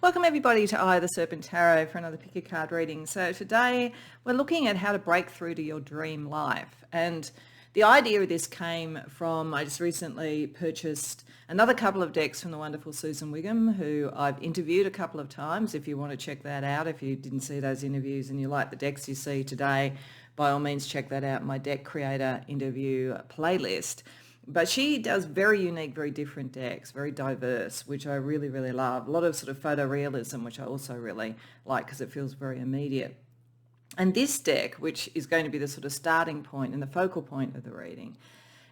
Welcome everybody to the Serpent Tarot for another pick a card reading. So today we're looking at how to break through to your dream life. And the idea of this came from, I just recently purchased another couple of decks from the wonderful Susan Wiggum, who I've interviewed a couple of times. If you want to check that out, if you didn't see those interviews and you like the decks you see today, by all means check that out, my deck creator interview playlist. But she does very unique, very different decks, very diverse, which I really, really love. A lot of sort of photorealism, which I also really like because it feels very immediate. And this deck, which is going to be the sort of starting point and the focal point of the reading,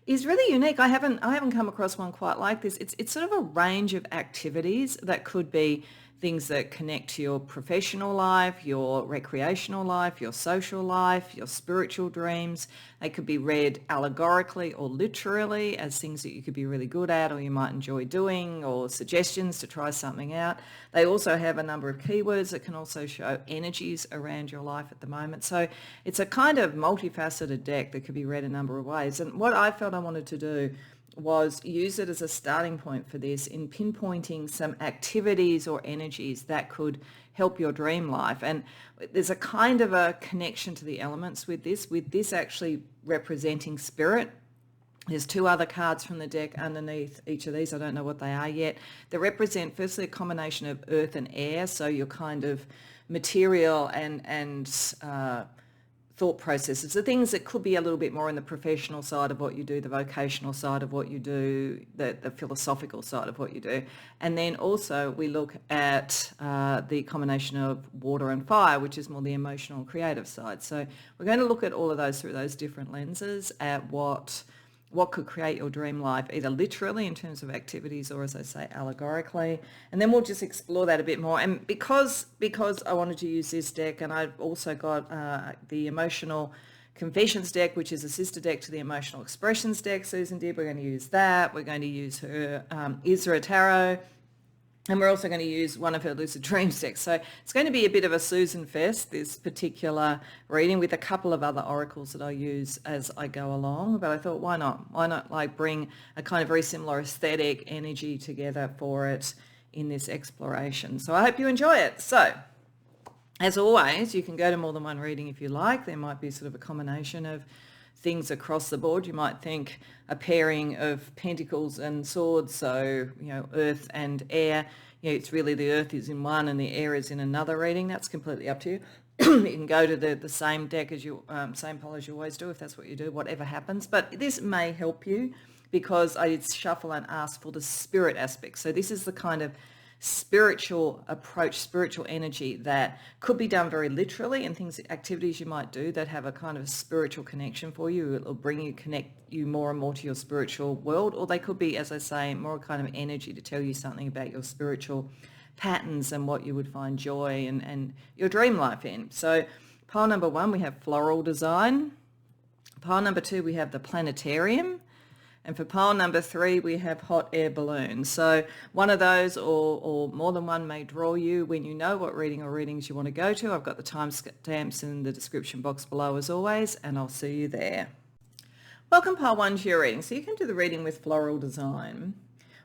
is really unique. I haven't come across one quite like this. It's sort of a range of activities that could be things that connect to your professional life, your recreational life, your social life, your spiritual dreams. They could be read allegorically or literally as things that you could be really good at or you might enjoy doing, or suggestions to try something out. They also have a number of keywords that can also show energies around your life at the moment. So it's a kind of multifaceted deck that could be read a number of ways. And what I felt I wanted to do was use it as a starting point for this in pinpointing some activities or energies that could help your dream life. And there's a kind of a connection to the elements with this actually representing spirit. There's two other cards from the deck underneath each of these. I don't know what they are yet. They represent firstly a combination of earth and air, so your kind of material and thought processes, the things that could be a little bit more in the professional side of what you do, the vocational side of what you do, the philosophical side of what you do. And then also we look at the combination of water and fire, which is more the emotional and creative side. So we're going to look at all of those through those different lenses at what could create your dream life, either literally in terms of activities or, as I say, allegorically. And then we'll just explore that a bit more. And because I wanted to use this deck, and I've also got the Emotional Confessions deck, which is a sister deck to the Emotional Expressions deck Susan did. We're going to use that. We're going to use her Isra Tarot. And we're also going to use one of her Lucid Dreams decks. So it's going to be a bit of a Susan fest, this particular reading, with a couple of other oracles that I use as I go along. But I thought, why not? Why not like bring a kind of very similar aesthetic energy together for it in this exploration? So I hope you enjoy it. So as always, you can go to more than one reading if you like. There might be sort of a combination of things across the board. You might think a pairing of pentacles and swords, so earth and air. It's really the earth is in one and the air is in another reading. That's completely up to you. You can go to the same deck as you same pile as you always do if that's what you do, whatever happens. But this may help you because I did shuffle and ask for the spirit aspect. So this is the kind of spiritual approach, spiritual energy that could be done very literally, and activities you might do that have a kind of spiritual connection for you. It'll connect you more and more to your spiritual world, or they could be, as I say, more kind of energy to tell you something about your spiritual patterns and what you would find joy and your dream life in. So pile number 1, we have floral design. Pile number 2, we have the planetarium. And for pile number 3, we have hot air balloon. So one of those or more than one may draw you when you know what reading or readings you want to go to. I've got the timestamps in the description box below as always, and I'll see you there. Welcome pile 1 to your reading. So you can do the reading with floral design.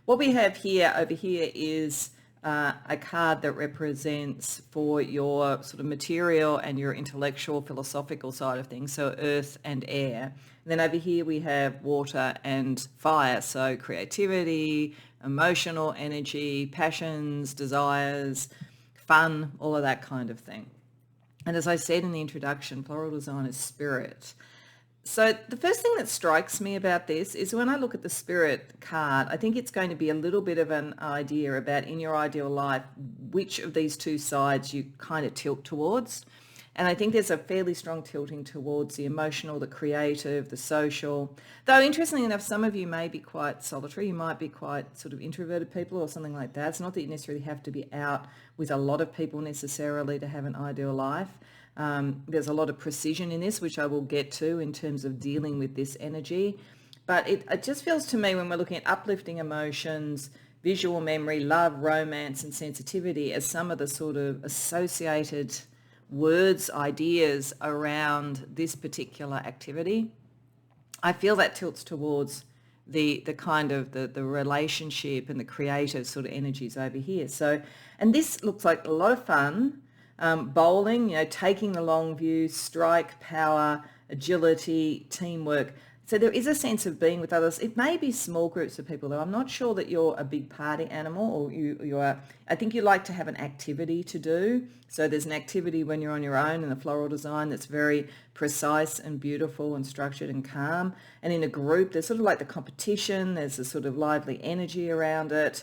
What we have over here is a card that represents for your sort of material and your intellectual, philosophical side of things, so earth and air. And then over here we have water and fire, so creativity, emotional energy, passions, desires, fun, all of that kind of thing. And as I said in the introduction, floral design is spirit. So the first thing that strikes me about this is when I look at the spirit card, I think it's going to be a little bit of an idea about in your ideal life, which of these two sides you kind of tilt towards. And I think there's a fairly strong tilting towards the emotional, the creative, the social. Though interestingly enough, some of you may be quite solitary. You might be quite sort of introverted people or something like that. It's not that you necessarily have to be out with a lot of people necessarily to have an ideal life. There's a lot of precision in this, which I will get to in terms of dealing with this energy. But it just feels to me when we're looking at uplifting emotions, visual memory, love, romance, and sensitivity as some of the sort of associated words, ideas around this particular activity, I feel that tilts towards the kind of the relationship and the creative sort of energies over here. So, and this looks like a lot of fun. Bowling, taking the long view, strike, power, agility, teamwork. So there is a sense of being with others. It may be small groups of people, though. I'm not sure that you're a big party animal, or you are. I think you like to have an activity to do. So there's an activity when you're on your own in the floral design that's very precise and beautiful and structured and calm. And in a group, there's sort of like the competition. There's a sort of lively energy around it.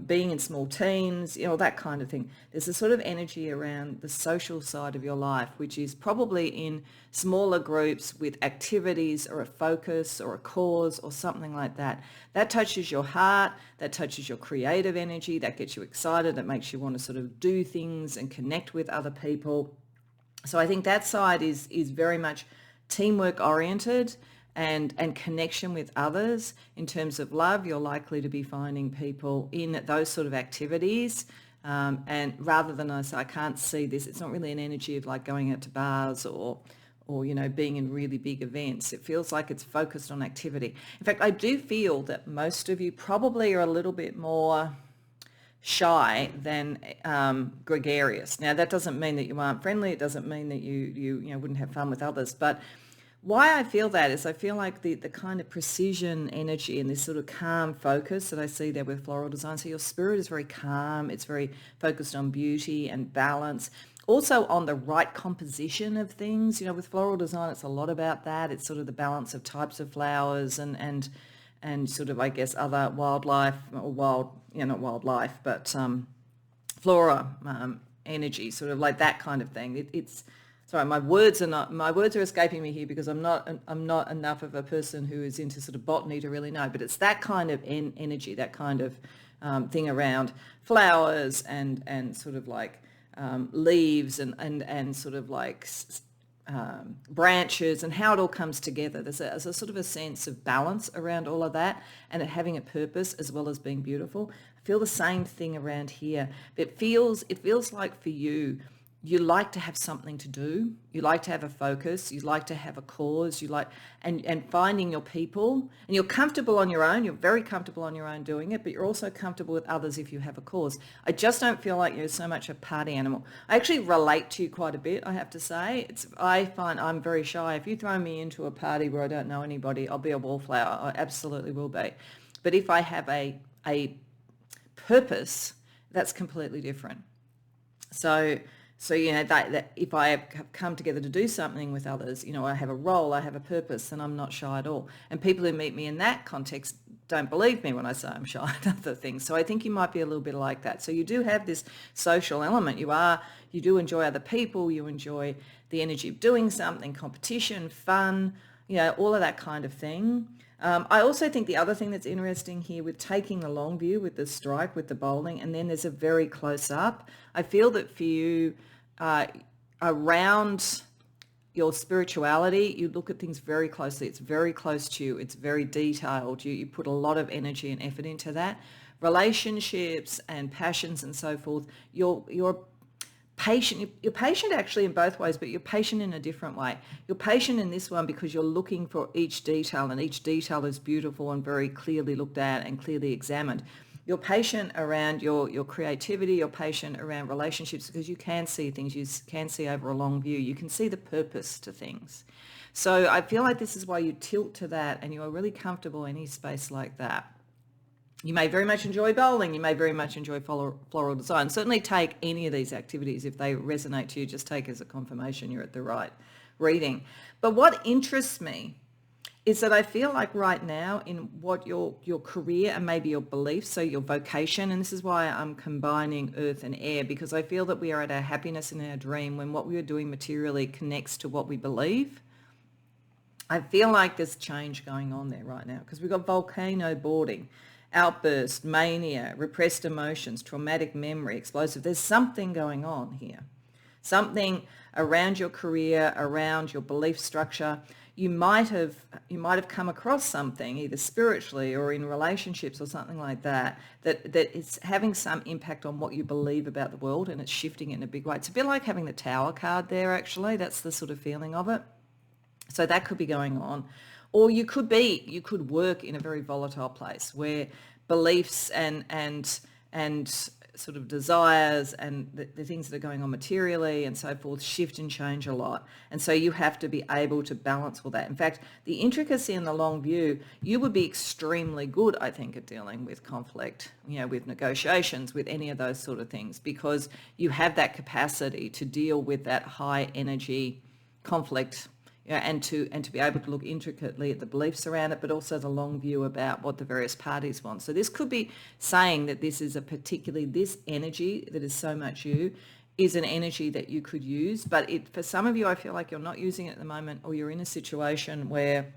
Being in small teams, that kind of thing. There's a sort of energy around the social side of your life, which is probably in smaller groups with activities or a focus or a cause or something like that. That touches your heart, that touches your creative energy, that gets you excited, that makes you want to sort of do things and connect with other people. So I think that side is very much teamwork oriented and connection with others. In terms of love, you're likely to be finding people in those sort of activities. And rather than I can't see this, it's not really an energy of like going out to bars or being in really big events. It feels like it's focused on activity. In fact, I do feel that most of you probably are a little bit more shy than gregarious. Now, that doesn't mean that you aren't friendly. It doesn't mean that you wouldn't have fun with others. But why I feel that is I feel like the kind of precision energy and this sort of calm focus that I see there with floral design. So your spirit is very calm. It's very focused on beauty and balance. Also on the right composition of things. With floral design, it's a lot about that. It's sort of the balance of types of flowers and sort of, I guess, other wildlife, or not wildlife, but flora energy, sort of like that kind of thing. It's sorry, my words are escaping me here because I'm not enough of a person who is into sort of botany to really know. But it's that kind of energy, that kind of thing around flowers and sort of like leaves and sort of like branches and how it all comes together. There's a sort of a sense of balance around all of that and it having a purpose as well as being beautiful. I feel the same thing around here. It feels like for you, you like to have something to do. You like to have a focus. You like to have a cause. You like and finding your people. And you're comfortable on your own. You're very comfortable on your own doing it, but you're also comfortable with others if you have a cause. I just don't feel like you're so much a party animal. I actually relate to you quite a bit, I have to say. I find I'm very shy. If you throw me into a party where I don't know anybody, I'll be a wallflower. I absolutely will be. But if I have a purpose, that's completely different. So that if I have come together to do something with others, I have a role, I have a purpose, and I'm not shy at all. And people who meet me in that context don't believe me when I say I'm shy and other things. So I think you might be a little bit like that. So you do have this social element. You do enjoy other people. You enjoy the energy of doing something, competition, fun, all of that kind of thing. I also think the other thing that's interesting here with taking the long view with the strike, with the bowling, and then there's a very close up. I feel that for you, around your spirituality, you look at things very closely. It's very close to you. It's very detailed. You put a lot of energy and effort into that. Relationships and passions and so forth, you're patient. You're patient actually in both ways, but you're patient in a different way. You're patient in this one because you're looking for each detail, and each detail is beautiful and very clearly looked at and clearly examined. You're patient around your creativity. You're patient around relationships because you can see things. You can see over a long view. You can see the purpose to things. So I feel like this is why you tilt to that, and you are really comfortable in any space like that. You may very much enjoy bowling. You may very much enjoy floral design. Certainly take any of these activities if they resonate to you. Just take as a confirmation you're at the right reading. But what interests me is that I feel like right now in what your career and maybe your beliefs, so your vocation, and this is why I'm combining earth and air, because I feel that we are at our happiness and our dream when what we are doing materially connects to what we believe. I feel like there's change going on there right now because we've got volcano boarding, outburst, mania, repressed emotions, traumatic memory, explosive. There's something going on here. Something around your career, around your belief structure. You might have come across something either spiritually or in relationships or something like that is having some impact on what you believe about the world, and it's shifting in a big way. It's a bit like having the Tower card there, actually. That's the sort of feeling of it. So that could be going on. or you could work in a very volatile place where beliefs and sort of desires and the things that are going on materially and so forth shift and change a lot. And so you have to be able to balance all that. In fact, the intricacy and the long view, you would be extremely good, I think, at dealing with conflict, with negotiations, with any of those sort of things, because you have that capacity to deal with that high energy conflict, and to be able to look intricately at the beliefs around it, but also the long view about what the various parties want. So this could be saying that this is this energy that is so much you is an energy that you could use, but for some of you, I feel like you're not using it at the moment, or you're in a situation where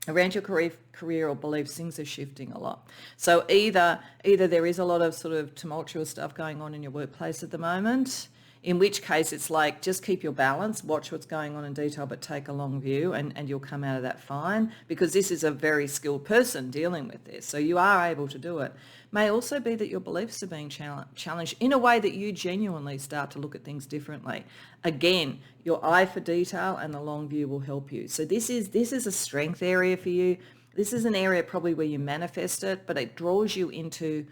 around your career or beliefs, things are shifting a lot. So either there is a lot of sort of tumultuous stuff going on in your workplace at the moment, in which case it's like, just keep your balance, watch what's going on in detail, but take a long view, and you'll come out of that fine, because this is a very skilled person dealing with this. So you are able to do it. May also be that your beliefs are being challenged in a way that you genuinely start to look at things differently. Again, your eye for detail and the long view will help you. So this is a strength area for you. This is an area probably where you manifest it, but it draws you into,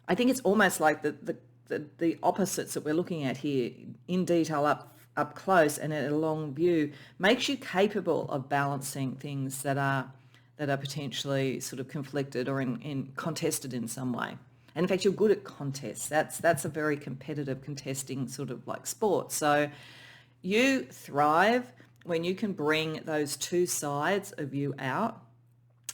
I think it's almost like the opposites that we're looking at here in detail up close and at a long view makes you capable of balancing things that are potentially sort of conflicted or in contested in some way. And in fact, you're good at contests. That's a very competitive contesting sort of like sport. So you thrive when you can bring those two sides of you out,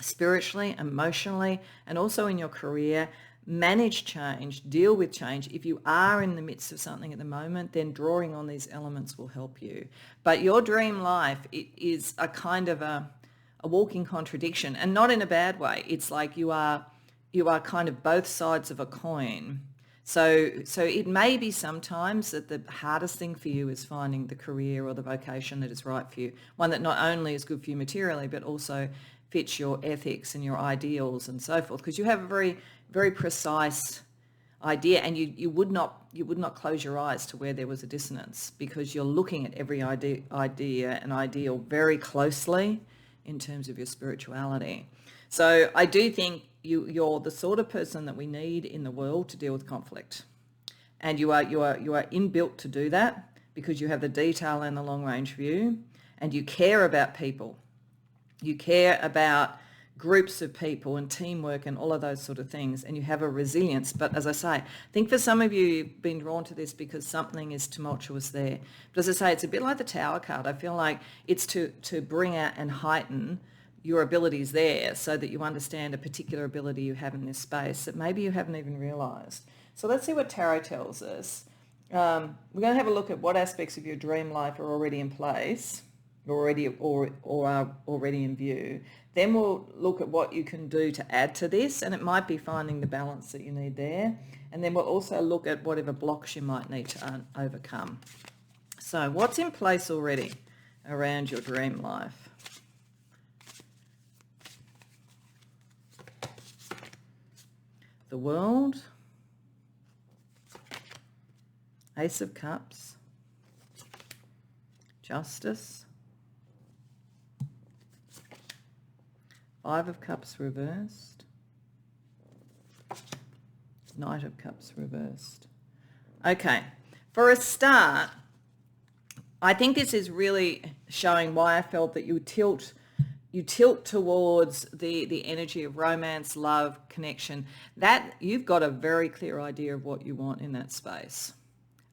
spiritually, emotionally, and also in your career. Manage change, deal with change. If you are in the midst of something at the moment, then drawing on these elements will help you. But your dream life, it is a kind of a walking contradiction, and not in a bad way. It's like you are kind of both sides of a coin. So it may be sometimes that the hardest thing for you is finding the career or the vocation that is right for you, one that not only is good for you materially, but also fits your ethics and your ideals and so forth, because you have a very, very precise idea, and you would not close your eyes to where there was a dissonance, because you're looking at every idea and ideal very closely in terms of your spirituality. So I do think you're the sort of person that we need in the world to deal with conflict, and you are inbuilt to do that, because you have the detail and the long range view, and you care about people. You care about groups of people and teamwork and all of those sort of things, and you have a resilience. But as I say, I think for some of you, you've been drawn to this because something is tumultuous there. But as I say, it's a bit like the Tower card. I feel like it's to bring out and heighten your abilities there, so that you understand a particular ability you have in this space that maybe you haven't even realised. So let's see what Tarot tells us. We're going to have a look at what aspects of your dream life are already in place, or are already in view. Then we'll look at what you can do to add to this, and it might be finding the balance that you need there. And then we'll also look at whatever blocks you might need to overcome. So what's in place already around your dream life? The World, Ace of Cups, Justice, Five of Cups reversed, Knight of Cups reversed. Okay, for a start, I think this is really showing why I felt that you tilt towards the energy of romance, love, connection. That you've got a very clear idea of what you want in that space,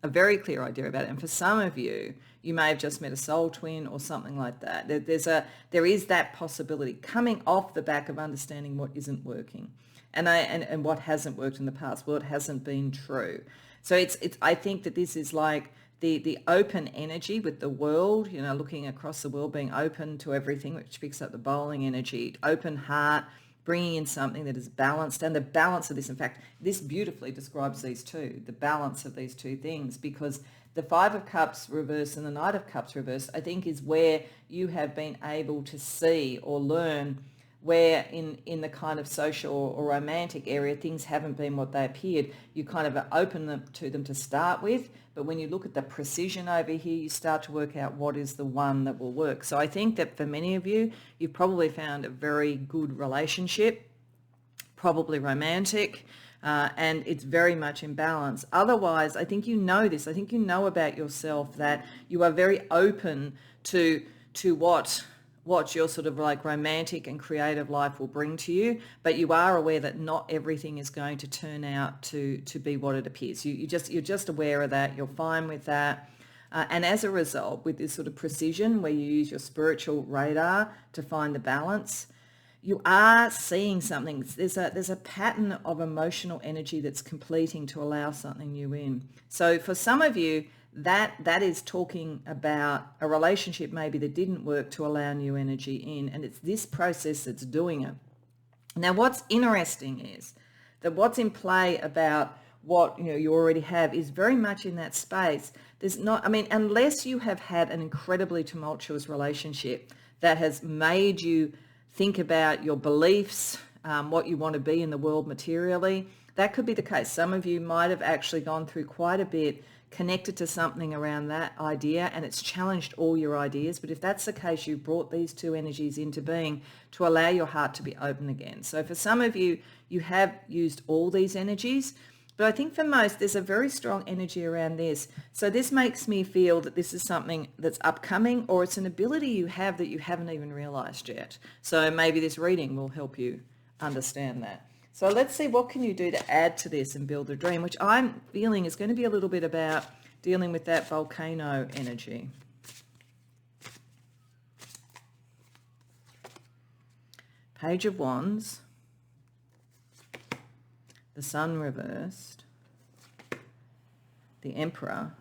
a very clear idea about it. And for some of you, you may have just met a soul twin or something like that. There is that possibility coming off the back of understanding what isn't working, and what hasn't worked in the past, what hasn't been true. So it's I think that this is like the open energy with the world, looking across the world, being open to everything, which picks up the bowling energy, open heart, bringing in something that is balanced. And the balance of this, in fact, this beautifully describes these two, the balance of these two things, because the Five of Cups reversed and the Knight of Cups reversed, I think, is where you have been able to see or learn where in the kind of social or romantic area, things haven't been what they appeared. You kind of open them to start with, but when you look at the precision over here, you start to work out what is the one that will work. So I think that for many of you, you've probably found a very good relationship, probably romantic, and it's very much in balance. Otherwise, I think you know this. I think you know about yourself that you are very open to what your sort of like romantic and creative life will bring to you, but you are aware that not everything is going to turn out to be what it appears. You're just aware of that. You're fine with that. And as a result, with this sort of precision where you use your spiritual radar to find the balance, you are seeing something. There's a pattern of emotional energy that's completing to allow something new in. So for some of you, that is talking about a relationship maybe that didn't work to allow new energy in, and it's this process that's doing it. Now, what's interesting is that what's in play about what you already have is very much in that space. There's not, I mean, unless you have had an incredibly tumultuous relationship that has made you think about your beliefs, what you want to be in the world materially, that could be the case. Some of you might have actually gone through quite a bit connected to something around that idea, and it's challenged all your ideas. But if that's the case, you brought these two energies into being to allow your heart to be open again. So for some of you, you have used all these energies, but I think for most, there's a very strong energy around this. So this makes me feel that this is something that's upcoming, or it's an ability you have that you haven't even realized yet. So maybe this reading will help you understand that. So let's see, what can you do to add to this and build a dream, which I'm feeling is going to be a little bit about dealing with that volcano energy. Page of Wands, the Sun reversed, the Emperor.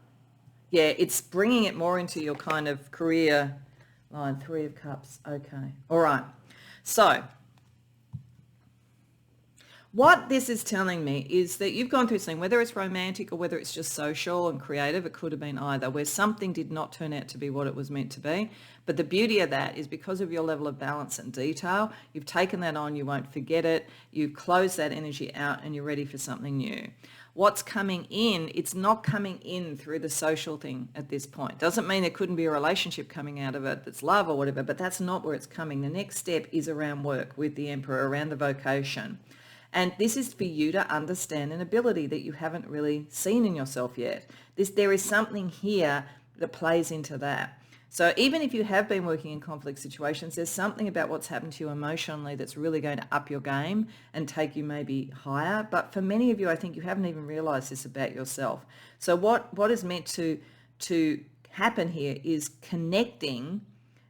Yeah, it's bringing it more into your kind of career line. Three of Cups. Okay. All right. So what this is telling me is that you've gone through something, whether it's romantic or whether it's just social and creative, it could have been either, where something did not turn out to be what it was meant to be. But the beauty of that is because of your level of balance and detail, you've taken that on, you won't forget it, you close that energy out and you're ready for something new. What's coming in, it's not coming in through the social thing at this point. Doesn't mean there couldn't be a relationship coming out of it that's love or whatever, but that's not where it's coming. The next step is around work with the Emperor, around the vocation. And this is for you to understand an ability that you haven't really seen in yourself yet. There is something here that plays into that. So even if you have been working in conflict situations, there's something about what's happened to you emotionally that's really going to up your game and take you maybe higher. But for many of you, I think you haven't even realized this about yourself. So what is meant to happen here is connecting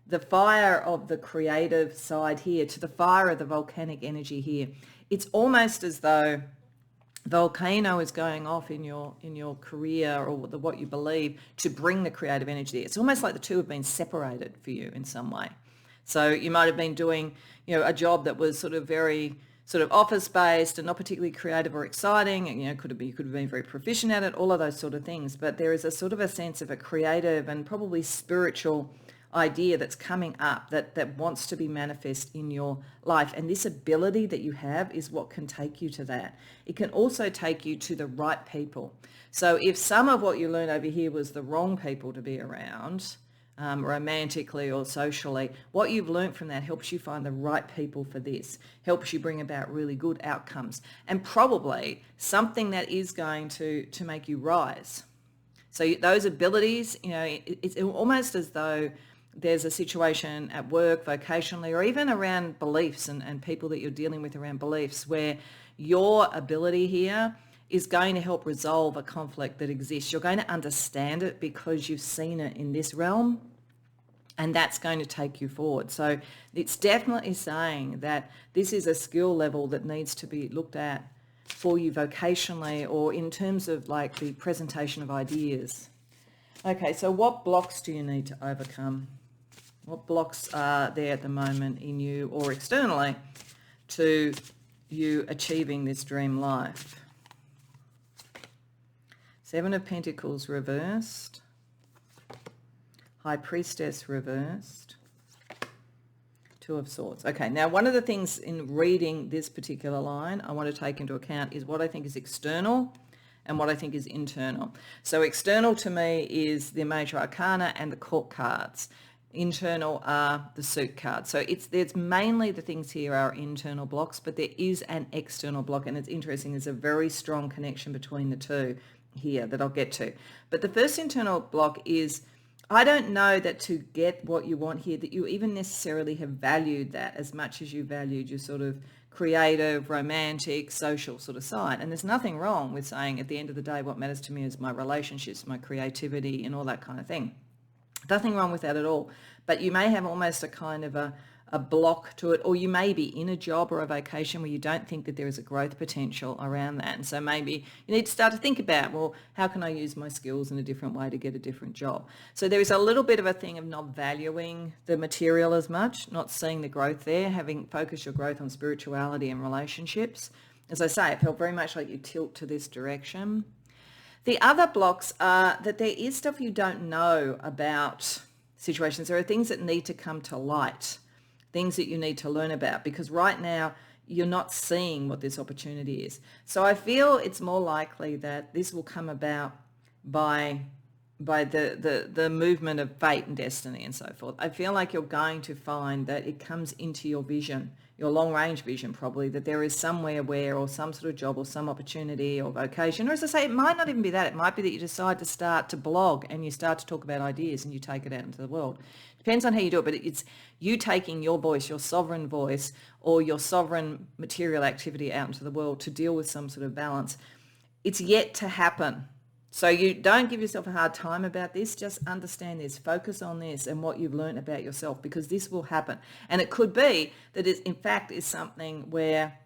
the fire of the creative side here to the fire of the volcanic energy here. It's almost as though volcano is going off in your career or what you believe to bring the creative energy there. It's almost like the two have been separated for you in some way. So you might have been doing, a job that was sort of very sort of office-based and not particularly creative or exciting, and you could have been very proficient at it, all of those sort of things. But there is a sort of a sense of a creative and probably spiritual idea that's coming up that wants to be manifest in your life. And this ability that you have is what can take you to that. It can also take you to the right people. So if some of what you learned over here was the wrong people to be around, romantically or socially, what you've learned from that helps you find the right people for this, helps you bring about really good outcomes, and probably something that is going to make you rise. So those abilities, it's almost as though there's a situation at work, vocationally, or even around beliefs and people that you're dealing with around beliefs, where your ability here is going to help resolve a conflict that exists. You're going to understand it because you've seen it in this realm, and that's going to take you forward. So it's definitely saying that this is a skill level that needs to be looked at for you vocationally or in terms of like the presentation of ideas. Okay, so what blocks do you need to overcome? What blocks are there at the moment in you or externally to you achieving this dream life? Seven of Pentacles reversed. High Priestess reversed. Two of Swords. Okay, now one of the things in reading this particular line I want to take into account is what I think is external and what I think is internal. So external to me is the major arcana and the court cards. Internal are the suit cards. So it's mainly the things here are internal blocks, but there is an external block, and it's interesting. There's a very strong connection between the two here that I'll get to. But the first internal block is, I don't know that to get what you want here, that you even necessarily have valued that as much as you valued your sort of creative, romantic, social sort of side. And there's nothing wrong with saying at the end of the day, what matters to me is my relationships, my creativity and all that kind of thing. Nothing wrong with that at all. But you may have almost a kind of a block to it, or you may be in a job or a vocation where you don't think that there is a growth potential around that. And so maybe you need to start to think about, well, how can I use my skills in a different way to get a different job? So there is a little bit of a thing of not valuing the material as much, not seeing the growth there, having focused your growth on spirituality and relationships. As I say, it felt very much like you tilt to this direction. The other blocks are that there is stuff you don't know about situations. There are things that need to come to light, things that you need to learn about, because right now you're not seeing what this opportunity is. So I feel it's more likely that this will come about by the movement of fate and destiny and so forth. I feel like you're going to find that it comes into your vision, your long-range vision probably, that there is somewhere where, or some sort of job or some opportunity or vocation, or as I say, it might not even be that. It might be that you decide to start to blog and you start to talk about ideas and you take it out into the world. Depends on how you do it, but it's you taking your voice, your sovereign voice, or your sovereign material activity out into the world to deal with some sort of balance. It's yet to happen. So you don't give yourself a hard time about this. Just understand this, focus on this and what you've learned about yourself, because this will happen. And it could be that it, in fact, is something where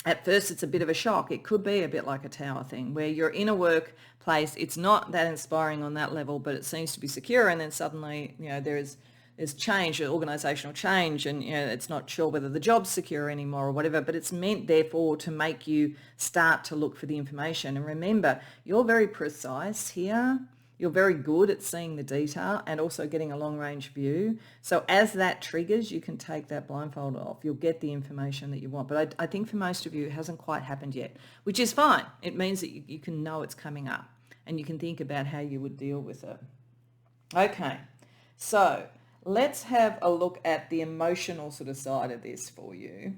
at first it's a bit of a shock. It could be a bit like a tower thing where you're in a workplace. It's not that inspiring on that level, but it seems to be secure. And then suddenly, there's change, organizational change, and it's not sure whether the job's secure anymore or whatever, but it's meant therefore to make you start to look for the information. And remember, you're very precise here. You're very good at seeing the detail and also getting a long range view. So as that triggers, you can take that blindfold off. You'll get the information that you want. But I think for most of you, it hasn't quite happened yet, which is fine. It means that you can know it's coming up and you can think about how you would deal with it. Okay, so let's have a look at the emotional sort of side of this for you,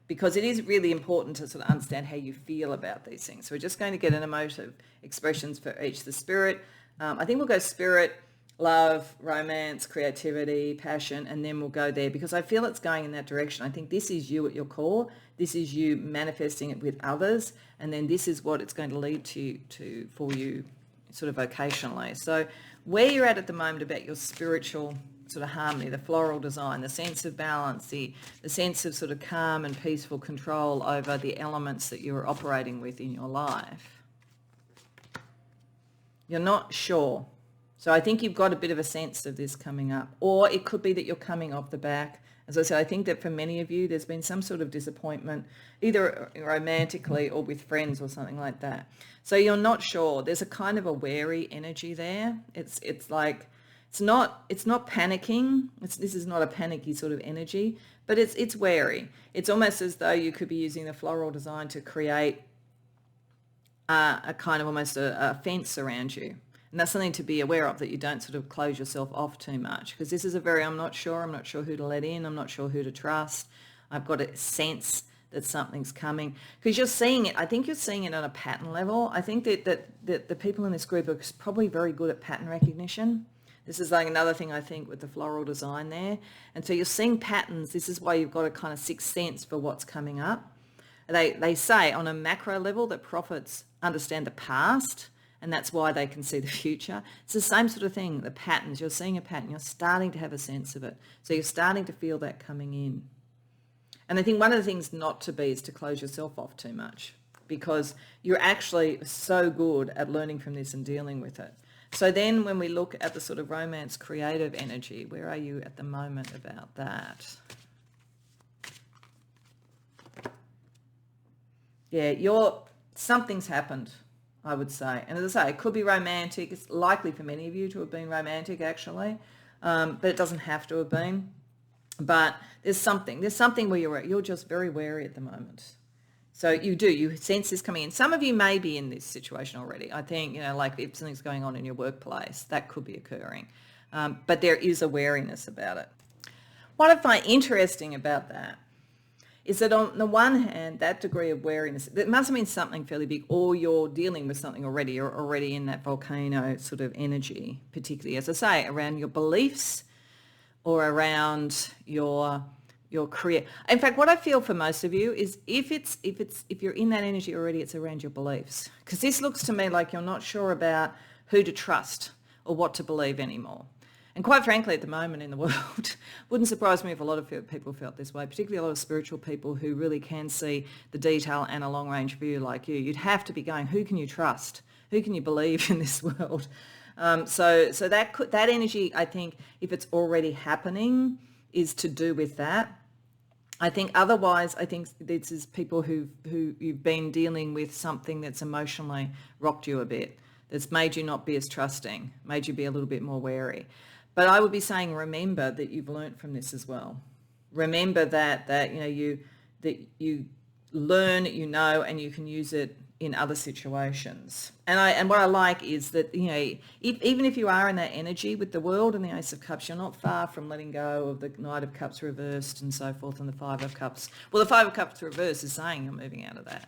because it is really important to sort of understand how you feel about these things. So we're just going to get an emotive expressions for each. The spirit, I think we'll go spirit, love, romance, creativity, passion, and then we'll go there because I feel it's going in that direction. I think this is you at your core. This is you manifesting it with others, and then this is what it's going to lead to for you sort of vocationally. So where you're at the moment about your spiritual sort of harmony, the floral design, the sense of balance, the sense of sort of calm and peaceful control over the elements that you're operating with in your life. You're not sure. So I think you've got a bit of a sense of this coming up. Or it could be that you're coming off the back. As I said, I think that for many of you, there's been some sort of disappointment, either romantically or with friends or something like that. So you're not sure. There's a kind of a wary energy there. It's like, it's not panicking. This is not a panicky sort of energy, but it's wary. It's almost as though you could be using the floral design to create a kind of almost a fence around you. And that's something to be aware of, that you don't sort of close yourself off too much, because this is a very, I'm not sure who to let in, I'm not sure who to trust. I've got a sense that something's coming, because you're seeing it. I think you're seeing it on a pattern level. I think that the people in this group are probably very good at pattern recognition. This is like another thing I think with the floral design there. And so you're seeing patterns. This is why you've got a kind of sixth sense for what's coming up. They say on a macro level that prophets understand the past, and that's why they can see the future. It's the same sort of thing, the patterns. You're seeing a pattern. You're starting to have a sense of it. So you're starting to feel that coming in. And I think one of the things not to be is to close yourself off too much, because you're actually so good at learning from this and dealing with it. So then when we look at the sort of romance creative energy, where are you at the moment about that? Yeah, something's happened, I would say. And as I say, it could be romantic. It's likely for many of you to have been romantic, actually, but it doesn't have to have been. But there's something where you're just very wary at the moment. So you sense this coming in. Some of you may be in this situation already. I think, like if something's going on in your workplace, that could be occurring. But there is a wariness about it. What I find interesting about that is that on the one hand, that degree of wariness, it must have been something fairly big, or you're dealing with something already. You're already in that volcano sort of energy, particularly, as I say, around your beliefs or around your career. In fact, what I feel for most of you is if you're in that energy already, it's around your beliefs. Because this looks to me like you're not sure about who to trust or what to believe anymore. And quite frankly, at the moment in the world, wouldn't surprise me if a lot of people felt this way, particularly a lot of spiritual people who really can see the detail and a long-range view like you. You'd have to be going, who can you trust? Who can you believe in this world? So that energy, I think, if it's already happening, is to do with that. I think otherwise, I think this is people who you've been dealing with something that's emotionally rocked you a bit, that's made you not be as trusting, made you be a little bit more wary. But I would be saying, remember that you've learnt from this as well. Remember that you learn, and you can use it in other situations. And what I like is that, even if you are in that energy with the World and the Ace of Cups, you're not far from letting go of the Knight of Cups reversed and so forth, and the Five of Cups. Well, the Five of Cups reversed is saying you're moving out of that.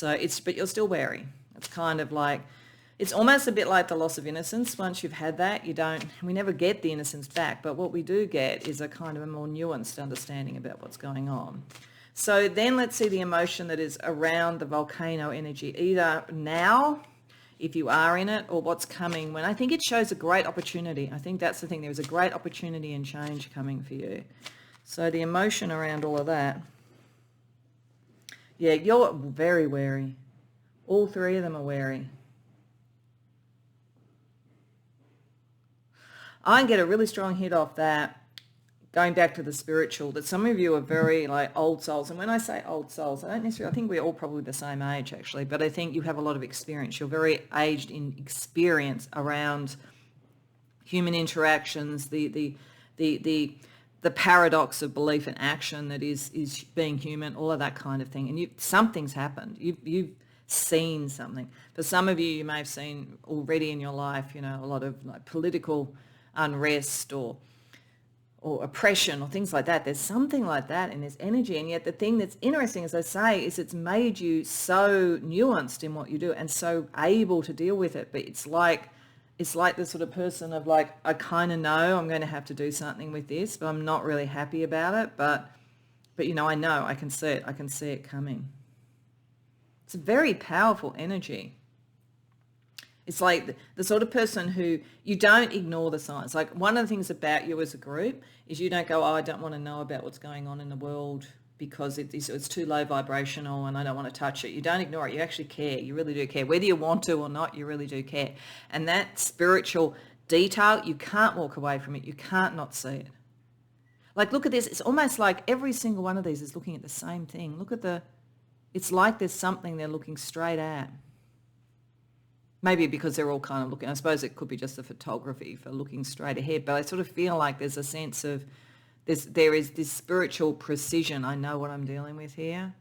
But you're still wary. It's kind of like, it's almost a bit like the loss of innocence. Once you've had that, we never get the innocence back, but what we do get is a kind of a more nuanced understanding about what's going on. So then let's see the emotion that is around the volcano energy, either now, if you are in it, or what's coming when. I think it shows a great opportunity. I think that's the thing. There's a great opportunity and change coming for you. So the emotion around all of that. Yeah, you're very wary. All three of them are wary. I get a really strong hit off that, going back to the spiritual, that some of you are very like old souls. And when I say old souls, I think we're all probably the same age actually, but I think you have a lot of experience. You're very aged in experience around human interactions, the paradox of belief and action that is being human, all of that kind of thing. And something's happened. You've seen something. For some of you, you may have seen already in your life, a lot of like political unrest or oppression or things like that. There's something like that in this energy. And yet the thing that's interesting, as I say, is it's made you so nuanced in what you do and so able to deal with it. But it's like the sort of person of like, I kind of know I'm going to have to do something with this, but I'm not really happy about it. But I know, I can see it coming. It's a very powerful energy. It's like the sort of person who you don't ignore the signs. Like one of the things about you as a group is you don't go, I don't want to know about what's going on in the world because it's too low vibrational and I don't want to touch it. You don't ignore it. You actually care. You really do care. Whether you want to or not, you really do care. And that spiritual detail, you can't walk away from it. You can't not see it. Like look at this. It's almost like every single one of these is looking at the same thing. It's like there's something they're looking straight at. Maybe because they're all kind of looking, I suppose it could be just the photography for looking straight ahead, but I sort of feel like there's a sense of there is this spiritual precision. I know what I'm dealing with here.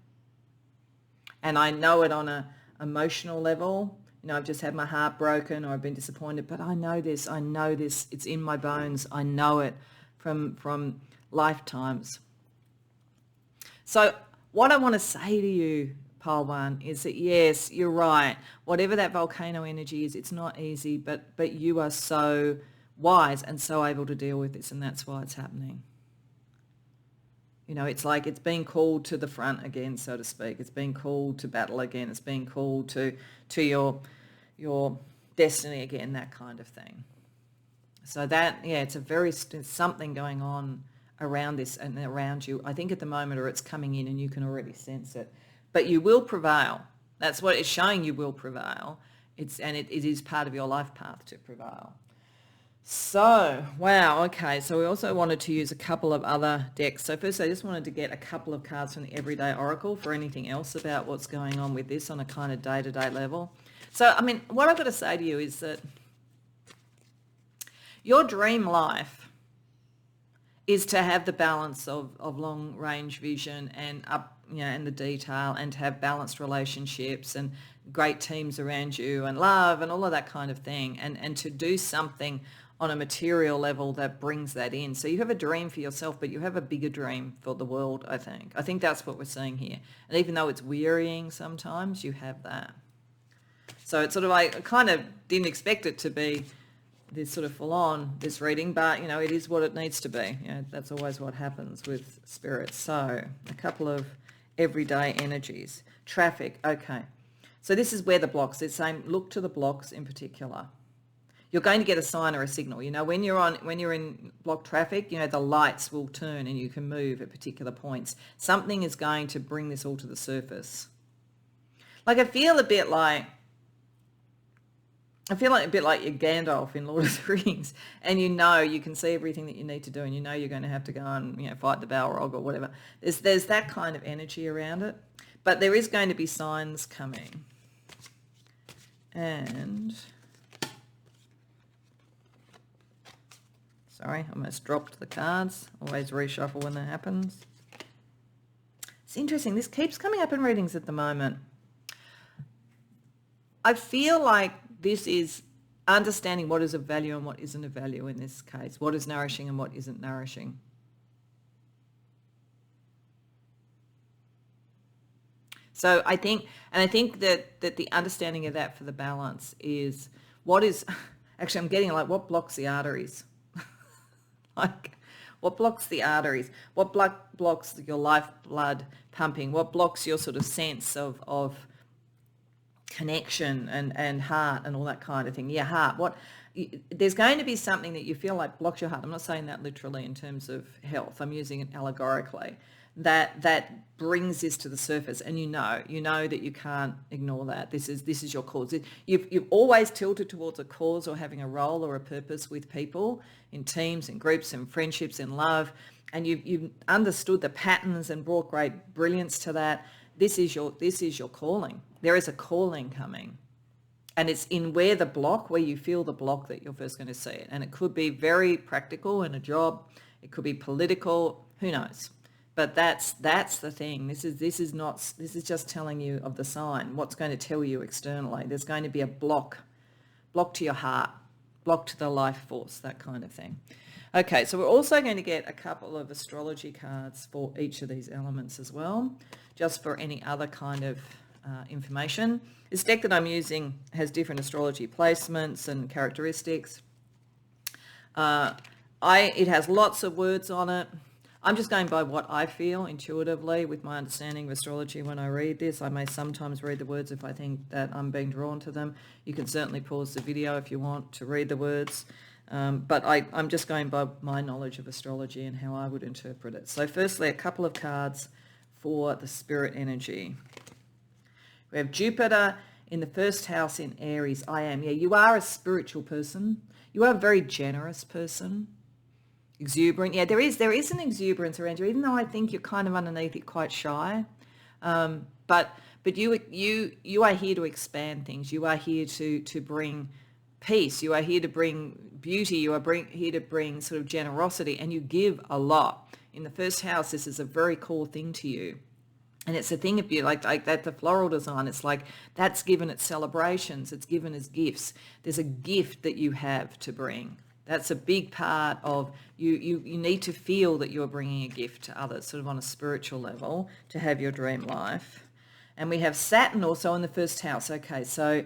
And I know it on an emotional level. I've just had my heart broken or I've been disappointed, but I know this, it's in my bones. I know it from lifetimes. So what I want to say to you, Pile 1, is that yes, you're right. Whatever that volcano energy is, it's not easy, but you are so wise and so able to deal with this, and that's why it's happening. It's like it's being called to the front again, so to speak. It's being called to battle again. It's being called to your destiny again, that kind of thing. So that, it's something going on around this and around you, I think at the moment, or it's coming in and you can already sense it. But you will prevail. That's what it's showing, you will prevail. It is part of your life path to prevail. So, wow, okay. So we also wanted to use a couple of other decks. So first I just wanted to get a couple of cards from the Everyday Oracle for anything else about what's going on with this on a kind of day-to-day level. So, what I've got to say to you is that your dream life is to have the balance of long range vision and and the detail, and to have balanced relationships and great teams around you and love and all of that kind of thing, and to do something on a material level that brings that in. So you have a dream for yourself, but you have a bigger dream for the world, I think. I think that's what we're seeing here. And even though it's wearying sometimes, you have that. So it's sort of like, I kind of didn't expect it to be this sort of full on, this reading, but it is what it needs to be. That's always what happens with spirits. So a couple of everyday energies. Traffic, okay. So this is where the blocks, it's saying look to the blocks in particular. You're going to get a sign or a signal. When you're in block traffic, the lights will turn and you can move at particular points. Something is going to bring this all to the surface. Like I feel a bit like a bit like you're Gandalf in Lord of the Rings, and you can see everything that you need to do, and you're going to have to go and fight the Balrog or whatever. There's that kind of energy around it, but there is going to be signs coming. And sorry, I almost dropped the cards. Always reshuffle when that happens. It's interesting. This keeps coming up in readings at the moment. I feel like this is understanding what is of value and what isn't of value in this case, what is nourishing and what isn't nourishing. So I think that the understanding of that for the balance is actually I'm getting like what blocks the arteries? Like what blocks the arteries? What blocks your lifeblood pumping? What blocks your sort of sense of connection and heart and all that kind of thing? Yeah, heart. There's going to be something that you feel like blocks your heart. I'm not saying that literally in terms of health. I'm using it allegorically. That brings this to the surface, and you know that you can't ignore that. This is your cause. You've always tilted towards a cause or having a role or a purpose with people in teams and groups and friendships and love, and you've understood the patterns and brought great brilliance to that. This is your calling. There is a calling coming. And it's in where you feel the block that you're first going to see it. And it could be very practical in a job. It could be political. Who knows? But that's the thing. This is just telling you of the sign. What's going to tell you externally? There's going to be a block to your heart, block to the life force, that kind of thing. Okay, so we're also going to get a couple of astrology cards for each of these elements as well, just for any other kind of information. This deck that I'm using has different astrology placements and characteristics. It has lots of words on it. I'm just going by what I feel intuitively with my understanding of astrology when I read this. I may sometimes read the words if I think that I'm being drawn to them. You can certainly pause the video if you want to read the words. But I'm just going by my knowledge of astrology and how I would interpret it. So firstly, a couple of cards for the spirit energy. We have Jupiter in the first house in Aries. I am. Yeah, you are a spiritual person. You are a very generous person. Exuberant. Yeah, there is an exuberance around you, even though I think you're kind of underneath it quite shy. But you are here to expand things. You are here to bring peace. You are here to bring beauty. You are here to bring sort of generosity, and you give a lot. In the first house, this is a very core thing to you. And it's a thing of you, like that, the floral design, it's like that's given as celebrations, it's given as gifts. There's a gift that you have to bring. That's a big part of you need to feel that you're bringing a gift to others, sort of on a spiritual level, to have your dream life. And we have Saturn also in the first house. Okay, so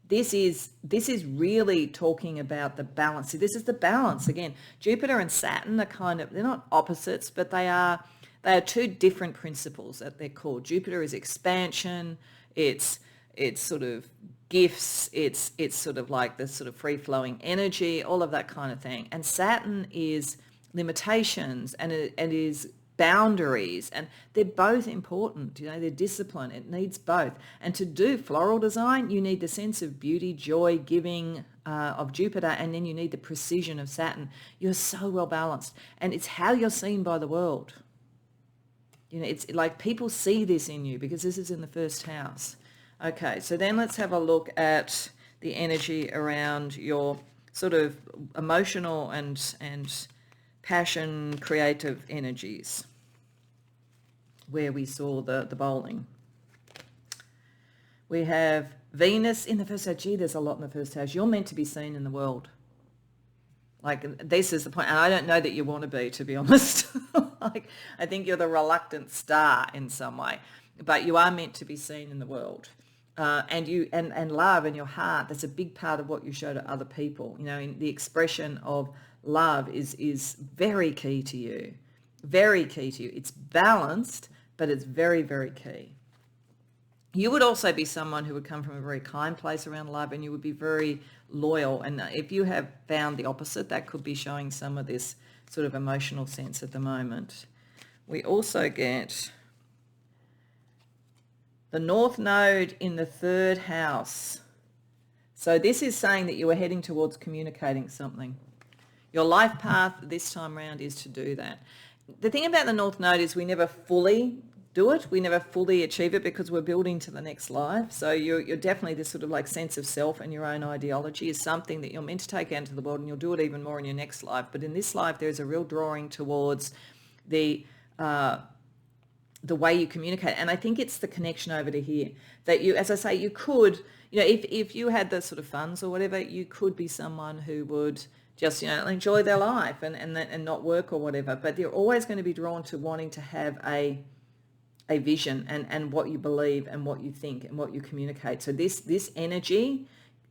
this is really talking about the balance. See, this is the balance. Again, Jupiter and Saturn are they're not opposites, but they are two different principles at their core. Jupiter is expansion, it's sort of gifts, it's sort of like the sort of free-flowing energy, all of that kind of thing. And Saturn is limitations and it is boundaries, and they're both important. They're discipline. It needs both. And to do floral design, you need the sense of beauty, joy, giving of Jupiter, and then you need the precision of Saturn. You're so well balanced, and it's how you're seen by the world. It's like people see this in you because this is in the first house. Okay, so then let's have a look at the energy around your sort of emotional and passion, creative energies, where we saw the bowling. We have Venus in the first house. Gee, there's a lot in the first house. You're meant to be seen in the world. Like, this is the point. And I don't know that you want to be honest. Like, I think you're the reluctant star in some way, but you are meant to be seen in the world. And love in your heart, that's a big part of what you show to other people. You know, in the expression of love is very key to you. Very key to you. It's balanced, but it's very, very key. You would also be someone who would come from a very kind place around love, and you would be very loyal. And if you have found the opposite, that could be showing some of this sort of emotional sense at the moment. We also get the North Node in the third house. So this is saying that you are heading towards communicating something. Your life path this time around is to do that. The thing about the North Node is we never fully do it. We never fully achieve it because we're building to the next life. So you're definitely this sort of like sense of self and your own ideology is something that you're meant to take out into the world, and you'll do it even more in your next life. But in this life, there's a real drawing towards the way you communicate. And I think it's the connection over to here that you, as I say, you could, if you had the sort of funds or whatever, you could be someone who would just, enjoy their life and not work or whatever. But they're always going to be drawn to wanting to have a vision and what you believe and what you think and what you communicate. So this energy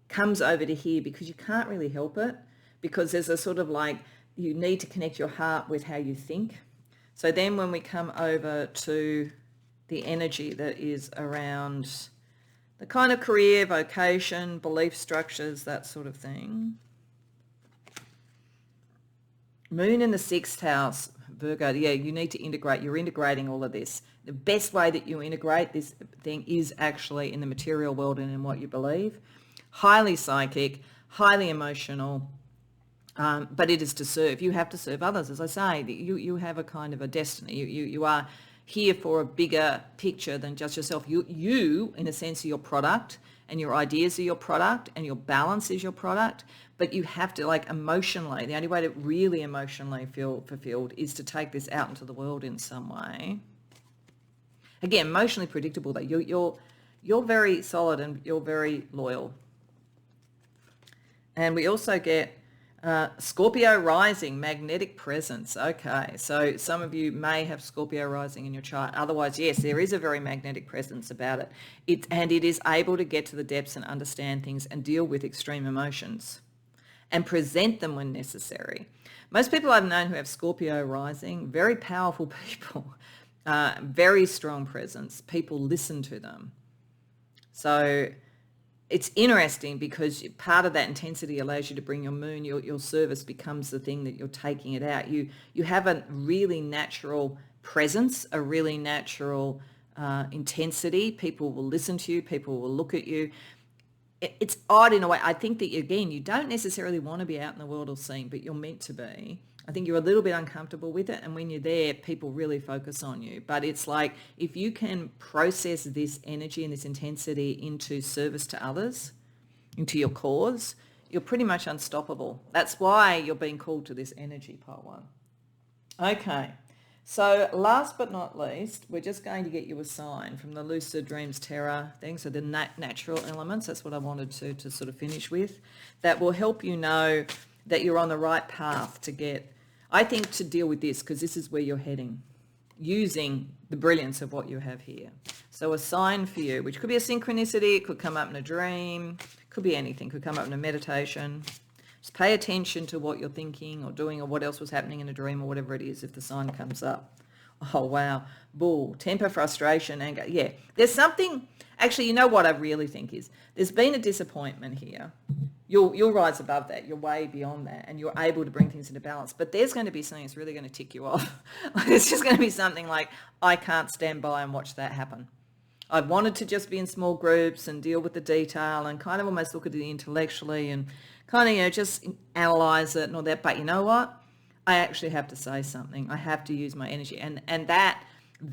comes over to here because you can't really help it, because there's a sort of like, you need to connect your heart with how you think. So then when we come over to the energy that is around the kind of career, vocation, belief structures, that sort of thing. Moon in the sixth house, Virgo, yeah, you need to integrate. You're integrating all of this. The best way that you integrate this thing is actually in the material world and in what you believe. Highly psychic, highly emotional, but it is to serve. You have to serve others. As I say, you have a kind of a destiny. You are here for a bigger picture than just yourself. You, in a sense, are your product, and your ideas are your product, and your balance is your product. But you have to, like, emotionally, the only way to really emotionally feel fulfilled is to take this out into the world in some way. Again, emotionally predictable, though. You're very solid and you're very loyal. And we also get Scorpio rising, magnetic presence. Okay, so some of you may have Scorpio rising in your chart. Otherwise, yes, there is a very magnetic presence about it. And it is able to get to the depths and understand things and deal with extreme emotions and present them when necessary. Most people I've known who have Scorpio rising, very powerful people, very strong presence. People listen to them. So it's interesting because part of that intensity allows you to bring your moon, your service becomes the thing that you're taking it out. You have a really natural presence, a really natural intensity. People will listen to you. People will look at you. It's odd in a way. I think that, again, you don't necessarily want to be out in the world or seen, but you're meant to be. I think you're a little bit uncomfortable with it. And when you're there, people really focus on you. But it's like, if you can process this energy and this intensity into service to others, into your cause, you're pretty much unstoppable. That's why you're being called to this energy, part one. Okay. So last but not least, we're just going to get you a sign from the Lucid Dreams Terra thing. So the natural elements, that's what I wanted to sort of finish with. That will help you know that you're on the right path to get, I think, to deal with this, because this is where you're heading, using the brilliance of what you have here. So a sign for you, which could be a synchronicity, it could come up in a dream, could be anything, could come up in a meditation. Just pay attention to what you're thinking or doing or what else was happening in a dream or whatever it is if the sign comes up. Oh, wow. Bull, temper, frustration, anger. Yeah, there's something, actually, you know what I really think is, there's been a disappointment here. You'll rise above that. You're way beyond that, and you're able to bring things into balance. But there's going to be something that's really going to tick you off. It's just going to be something like, I can't stand by and watch that happen. I wanted to just be in small groups and deal with the detail and kind of almost look at it intellectually and kind of, just analyze it and all that. But you know what? I actually have to say something. I have to use my energy. And that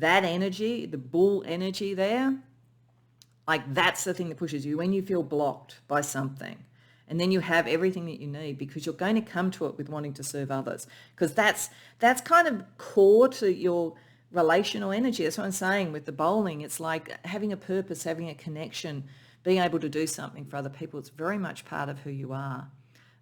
energy, the bull energy there, like, that's the thing that pushes you when you feel blocked by something. And then you have everything that you need, because you're going to come to it with wanting to serve others, because that's kind of core to your relational energy. That's what I'm saying with the bowling. It's like having a purpose, having a connection, being able to do something for other people. It's very much part of who you are.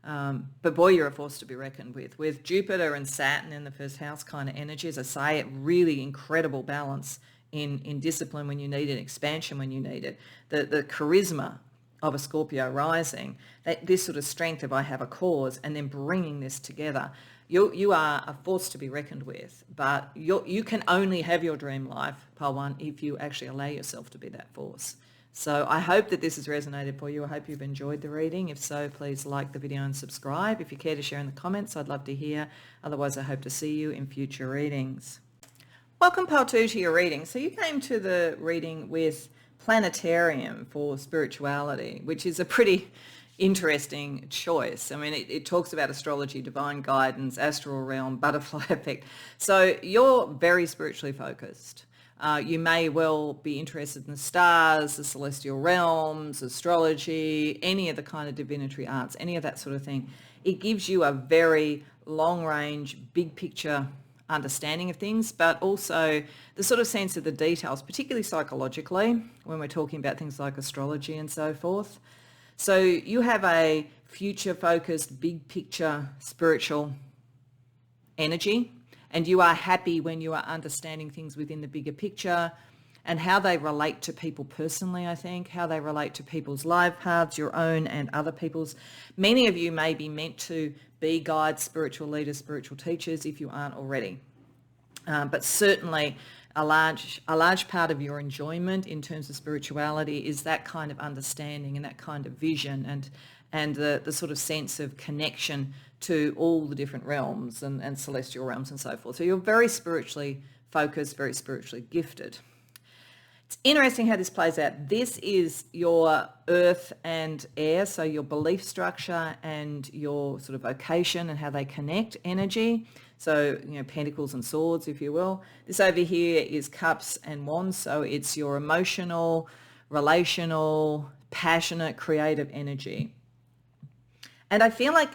But boy, you're a force to be reckoned with. With Jupiter and Saturn in the first house kind of energy, as I say, it really incredible balance in discipline when you need it, expansion when you need it. The charisma of a Scorpio rising, this sort of strength of I have a cause, and then bringing this together. You are a force to be reckoned with, but you can only have your dream life, Pile 1, if you actually allow yourself to be that force. So I hope that this has resonated for you. I hope you've enjoyed the reading. If so, please like the video and subscribe. If you care to share in the comments, I'd love to hear. Otherwise, I hope to see you in future readings. Welcome, Pile 2, to your reading. So you came to the reading with Planetarium for spirituality, which is a pretty interesting choice. I mean, it talks about astrology, divine guidance, astral realm, butterfly effect. So you're very spiritually focused. You may well be interested in the stars, the celestial realms, astrology, any of the kind of divinatory arts, any of that sort of thing. It gives you a very long-range, big picture understanding of things, but also the sort of sense of the details, particularly psychologically, when we're talking about things like astrology and so forth. So you have a future-focused, big picture spiritual energy, and you are happy when you are understanding things within the bigger picture and how they relate to people personally, I think, how they relate to people's life paths, your own and other people's. Many of you may be meant to be guides, spiritual leaders, spiritual teachers, if you aren't already. But certainly a large part of your enjoyment in terms of spirituality is that kind of understanding and that kind of vision and the sort of sense of connection to all the different realms and celestial realms and so forth. So you're very spiritually focused, very spiritually gifted. It's interesting how this plays out. This is your earth and air, so your belief structure and your sort of vocation and how they connect energy. So, pentacles and swords, if you will. This over here is cups and wands, so it's your emotional, relational, passionate, creative energy. And I feel like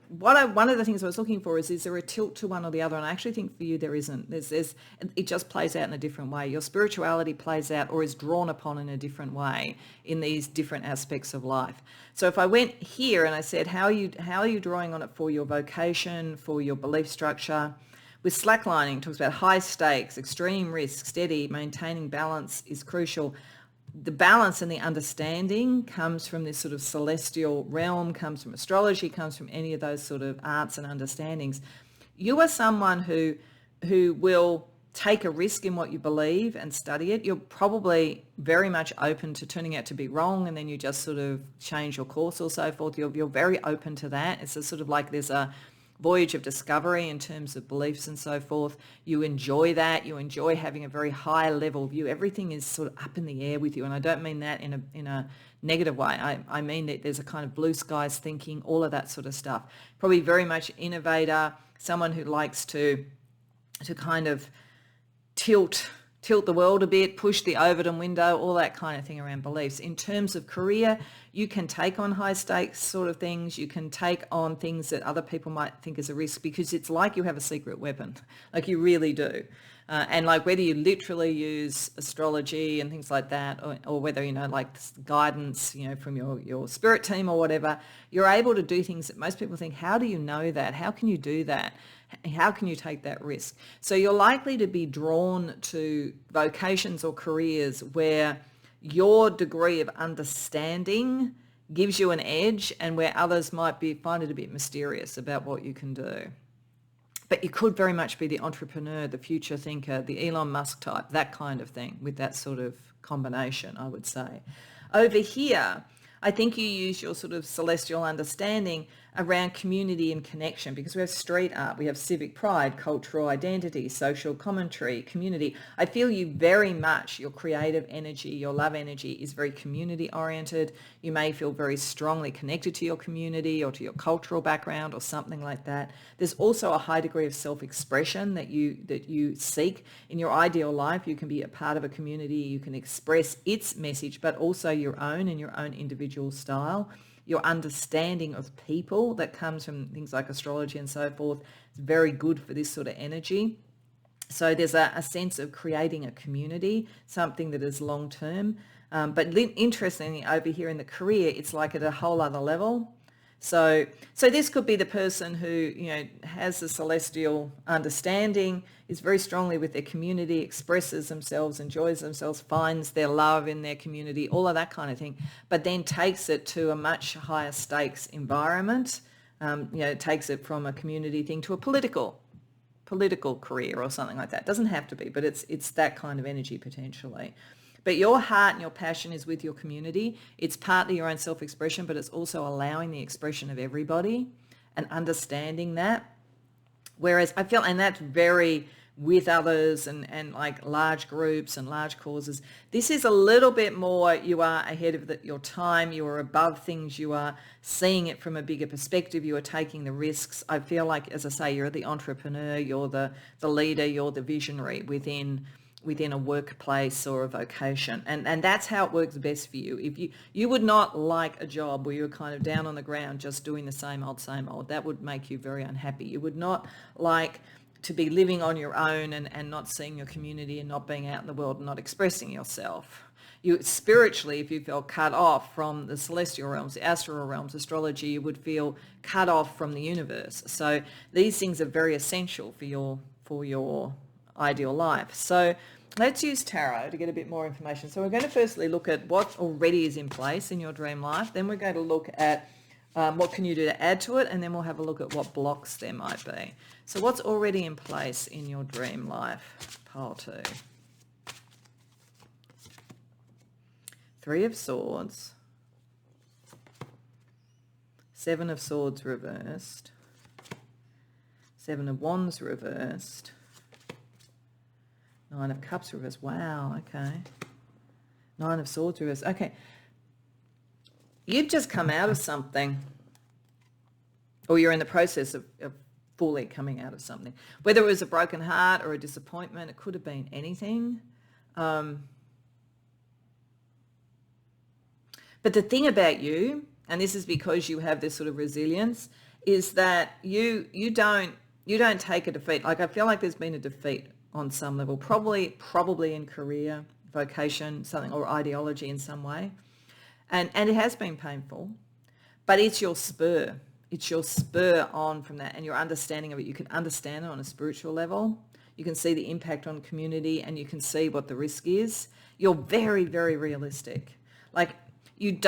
one of the things I was looking for is there a tilt to one or the other? And I actually think for you there isn't. It just plays out in a different way. Your spirituality plays out or is drawn upon in a different way in these different aspects of life. So if I went here and I said, how are you drawing on it for your vocation, for your belief structure? With slacklining, it talks about high stakes, extreme risk, steady, maintaining balance is crucial. The balance and the understanding comes from this sort of celestial realm, comes from astrology, comes from any of those sort of arts and understandings. You are someone who will take a risk in what you believe and study it. You're probably very much open to turning out to be wrong, and then you just sort of change your course or so forth. You're very open to that. It's a sort of like there's a voyage of discovery in terms of beliefs and so forth. You enjoy that. You enjoy having a very high level view. Everything is sort of up in the air with you. And I don't mean that in a negative way. I mean that there's a kind of blue skies thinking, all of that sort of stuff. Probably very much innovator, someone who likes to kind of tilt the world a bit, push the Overton window, all that kind of thing around beliefs. In terms of career, you can take on high stakes sort of things. You can take on things that other people might think is a risk, because it's like you have a secret weapon, like you really do. And like whether you literally use astrology and things like that, or whether, like guidance, from your spirit team or whatever, you're able to do things that most people think, how do you know that? How can you do that? How can you take that risk? So you're likely to be drawn to vocations or careers where your degree of understanding gives you an edge, and where others might find it a bit mysterious about what you can do. But you could very much be the entrepreneur, the future thinker, the Elon Musk type, that kind of thing, with that sort of combination, I would say. Over here, I think you use your sort of celestial understanding around community and connection, because we have street art, we have civic pride, cultural identity, social commentary, community. I feel you very much, your creative energy, your love energy is very community oriented. You may feel very strongly connected to your community or to your cultural background or something like that. There's also a high degree of self-expression that you seek. In your ideal life, you can be a part of a community, you can express its message, but also your own and your own individual style. your understanding of people that comes from things like astrology and so forth is very good for this sort of energy. So there's a sense of creating a community, something that is long-term. But interestingly, over here in the career, it's like at a whole other level. So this could be the person who, has the celestial understanding, is very strongly with their community, expresses themselves, enjoys themselves, finds their love in their community, all of that kind of thing, but then takes it to a much higher stakes environment. Takes it from a community thing to a political career or something like that. It doesn't have to be, but it's that kind of energy potentially. But your heart and your passion is with your community. It's partly your own self-expression, but it's also allowing the expression of everybody and understanding that. Whereas I feel, and that's very with others and like large groups and large causes. This is a little bit more, you are ahead of your time, you are above things, you are seeing it from a bigger perspective, you are taking the risks. I feel like, as I say, you're the entrepreneur, you're the leader, you're the visionary within a workplace or a vocation. And that's how it works best for you. If you would not like a job where you're kind of down on the ground just doing the same old. That would make you very unhappy. You would not like to be living on your own and not seeing your community and not being out in the world and not expressing yourself. You spiritually, if you felt cut off from the celestial realms, the astral realms, astrology, you would feel cut off from the universe. So these things are very essential for your ideal life. So let's use tarot to get a bit more information. So we're going to firstly look at what already is in place in your dream life. Then we're going to look at what can you do to add to it, and then we'll have a look at what blocks there might be. So what's already in place in your dream life? Pile 2. 3 of Swords. 7 of Swords reversed. 7 of Wands reversed. 9 of Cups reversed. Wow, okay. 9 of Swords reversed. Okay. You've just come out of something, or you're in the process of fully coming out of something. Whether it was a broken heart or a disappointment, it could have been anything. But the thing about you, and this is because you have this sort of resilience, is that you don't take a defeat. Like, I feel like there's been a defeat on some level, probably in career, vocation, something, or ideology in some way. And it has been painful, but it's your spur. It's your spur on from that and your understanding of it. You can understand it on a spiritual level. You can see the impact on community and you can see what the risk is. You're very, very realistic. Like, you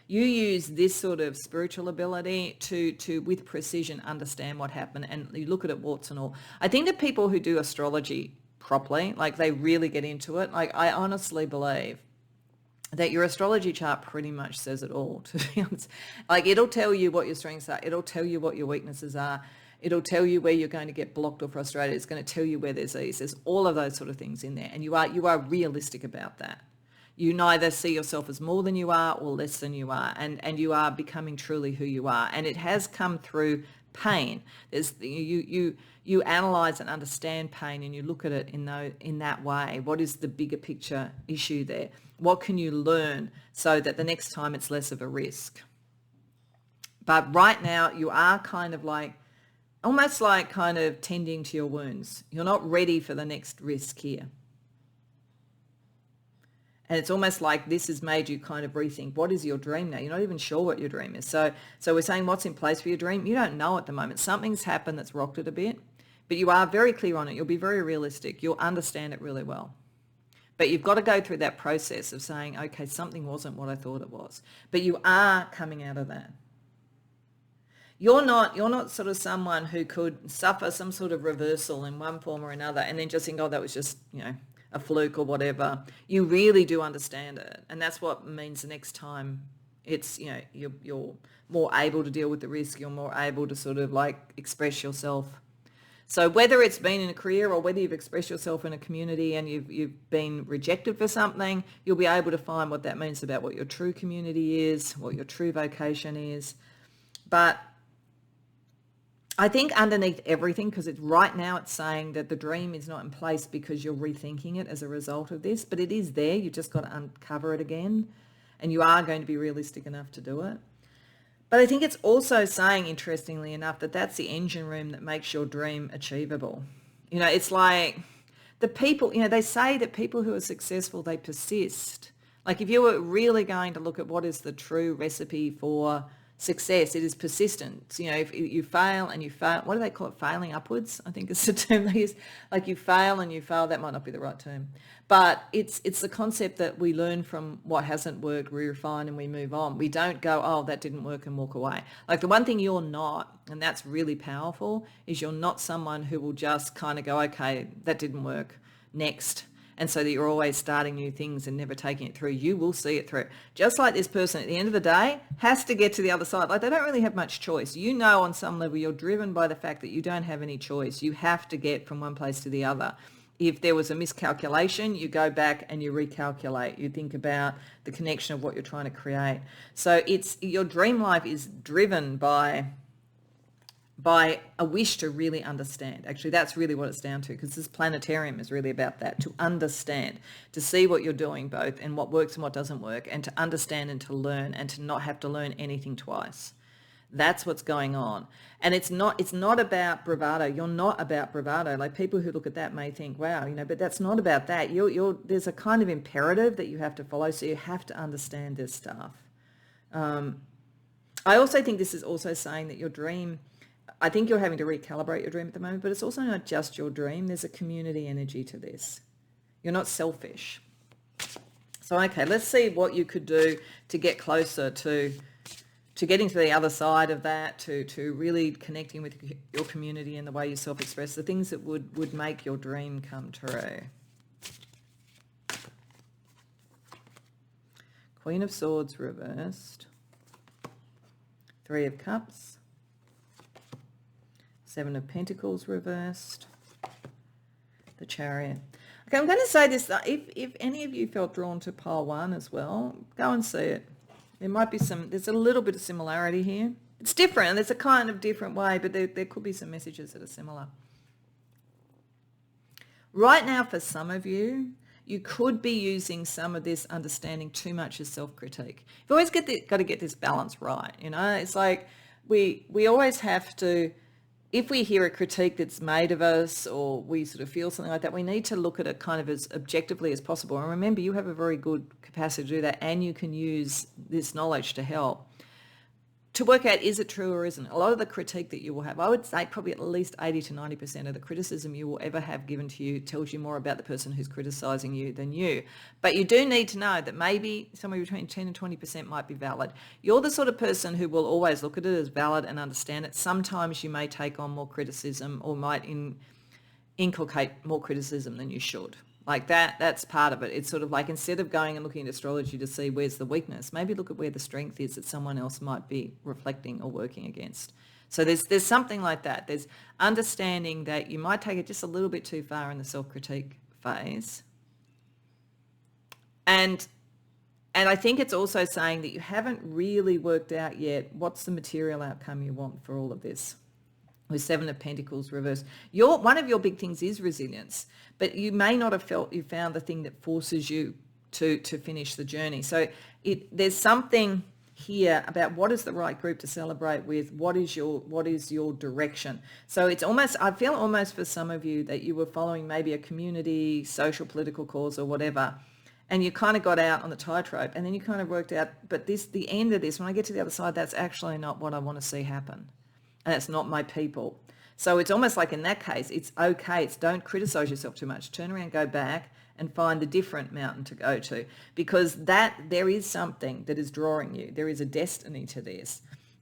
use this sort of spiritual ability to with precision understand what happened, and you look at it warts and all. I think that people who do astrology properly, like they really get into it, like I honestly believe that your astrology chart pretty much says it all, to be honest. Like, it'll tell you what your strengths are. It'll tell you what your weaknesses are. It'll tell you where you're going to get blocked or frustrated. It's going to tell you where there's ease. There's all of those sort of things in there. And you are realistic about that. You neither see yourself as more than you are or less than you are. And you are becoming truly who you are. And it has come through pain. You analyze and understand pain and you look at it in that way. What is the bigger picture issue there? What can you learn so that the next time it's less of a risk? But right now you are kind of like, almost like kind of tending to your wounds. You're not ready for the next risk here. And it's almost like this has made you kind of rethink, what is your dream now? You're not even sure what your dream is. So we're saying what's in place for your dream? You don't know at the moment. Something's happened that's rocked it a bit, but you are very clear on it. You'll be very realistic. You'll understand it really well. But you've got to go through that process of saying, okay, something wasn't what I thought it was. But you are coming out of that. You're not sort of someone who could suffer some sort of reversal in one form or another and then just think, oh, that was just, a fluke or whatever. You really do understand it. And that's what means the next time it's, you're more able to deal with the risk. You're more able to sort of like express yourself. So whether it's been in a career or whether you've expressed yourself in a community and you've been rejected for something, you'll be able to find what that means about what your true community is, what your true vocation is. But I think underneath everything, because right now it's saying that the dream is not in place because you're rethinking it as a result of this, but it is there. You've just got to uncover it again, and you are going to be realistic enough to do it. But I think it's also saying, interestingly enough, that that's the engine room that makes your dream achievable. It's like the people, they say that people who are successful, they persist. Like if you were really going to look at what is the true recipe for success, it is persistence. If you fail and you fail, what do they call it? Failing upwards, I think is the term they use. Like you fail and you fail, that might not be the right term. But it's the concept that we learn from what hasn't worked, we refine and we move on. We don't go, oh, that didn't work and walk away. Like the one thing you're not, and that's really powerful, is you're not someone who will just kind of go, okay, that didn't work, next. And so that you're always starting new things and never taking it through. You will see it through. Just like this person at the end of the day has to get to the other side. Like they don't really have much choice. On some level, you're driven by the fact that you don't have any choice. You have to get from one place to the other. If there was a miscalculation, you go back and you recalculate. You think about the connection of what you're trying to create. So your dream life is driven by a wish to really understand. Actually, that's really what it's down to, because this planetarium is really about that, to understand, to see what you're doing both and what works and what doesn't work, and to understand and to learn and to not have to learn anything twice. That's what's going on. And it's not about bravado. You're not about bravado. Like people who look at that may think, wow, but that's not about that. There's a kind of imperative that you have to follow. So you have to understand this stuff. I also think this is also saying that your dream, I think you're having to recalibrate your dream at the moment, but it's also not just your dream. There's a community energy to this. You're not selfish. So, okay, let's see what you could do to get closer to getting to the other side of that, to really connecting with your community and the way you self-express, the things that would make your dream come true. Queen of Swords reversed. Three of Cups. Seven of Pentacles reversed. The Chariot. Okay, I'm going to say this. If any of you felt drawn to pile one as well, go and see it. There might be there's a little bit of similarity here. It's different. It's a kind of different way, but there could be some messages that are similar. Right now, for some of you, you could be using some of this understanding too much as self-critique. You've always got to get this balance right. It's like we always have to, if we hear a critique that's made of us or we sort of feel something like that, we need to look at it kind of as objectively as possible. And remember, you have a very good capacity to do that, and you can use this knowledge to help. To work out, is it true or isn't? A lot of the critique that you will have, I would say probably at least 80 to 90% of the criticism you will ever have given to you tells you more about the person who's criticising you than you. But you do need to know that maybe somewhere between 10 and 20% might be valid. You're the sort of person who will always look at it as valid and understand it. Sometimes you may take on more criticism or might inculcate more criticism than you should. Like that's part of it. It's sort of like, instead of going and looking at astrology to see where's the weakness, maybe look at where the strength is that someone else might be reflecting or working against. So there's something like that. There's understanding that you might take it just a little bit too far in the self-critique phase. And I think it's also saying that you haven't really worked out yet what's the material outcome you want for all of this. With Seven of Pentacles reversed. One of your big things is resilience, but you may not have felt you found the thing that forces you to finish the journey. So there's something here about what is the right group to celebrate with, what is your direction. So it's almost, I feel almost for some of you that you were following maybe a community, social, political cause or whatever, and you kind of got out on the tightrope, and then you kind of worked out, but the end of this, when I get to the other side, that's actually not what I want to see happen. And it's not my people. So it's almost like in that case, it's okay. Don't criticize yourself too much. Turn around, go back and find a different mountain to go to, because there is something that is drawing you. There is a destiny to this.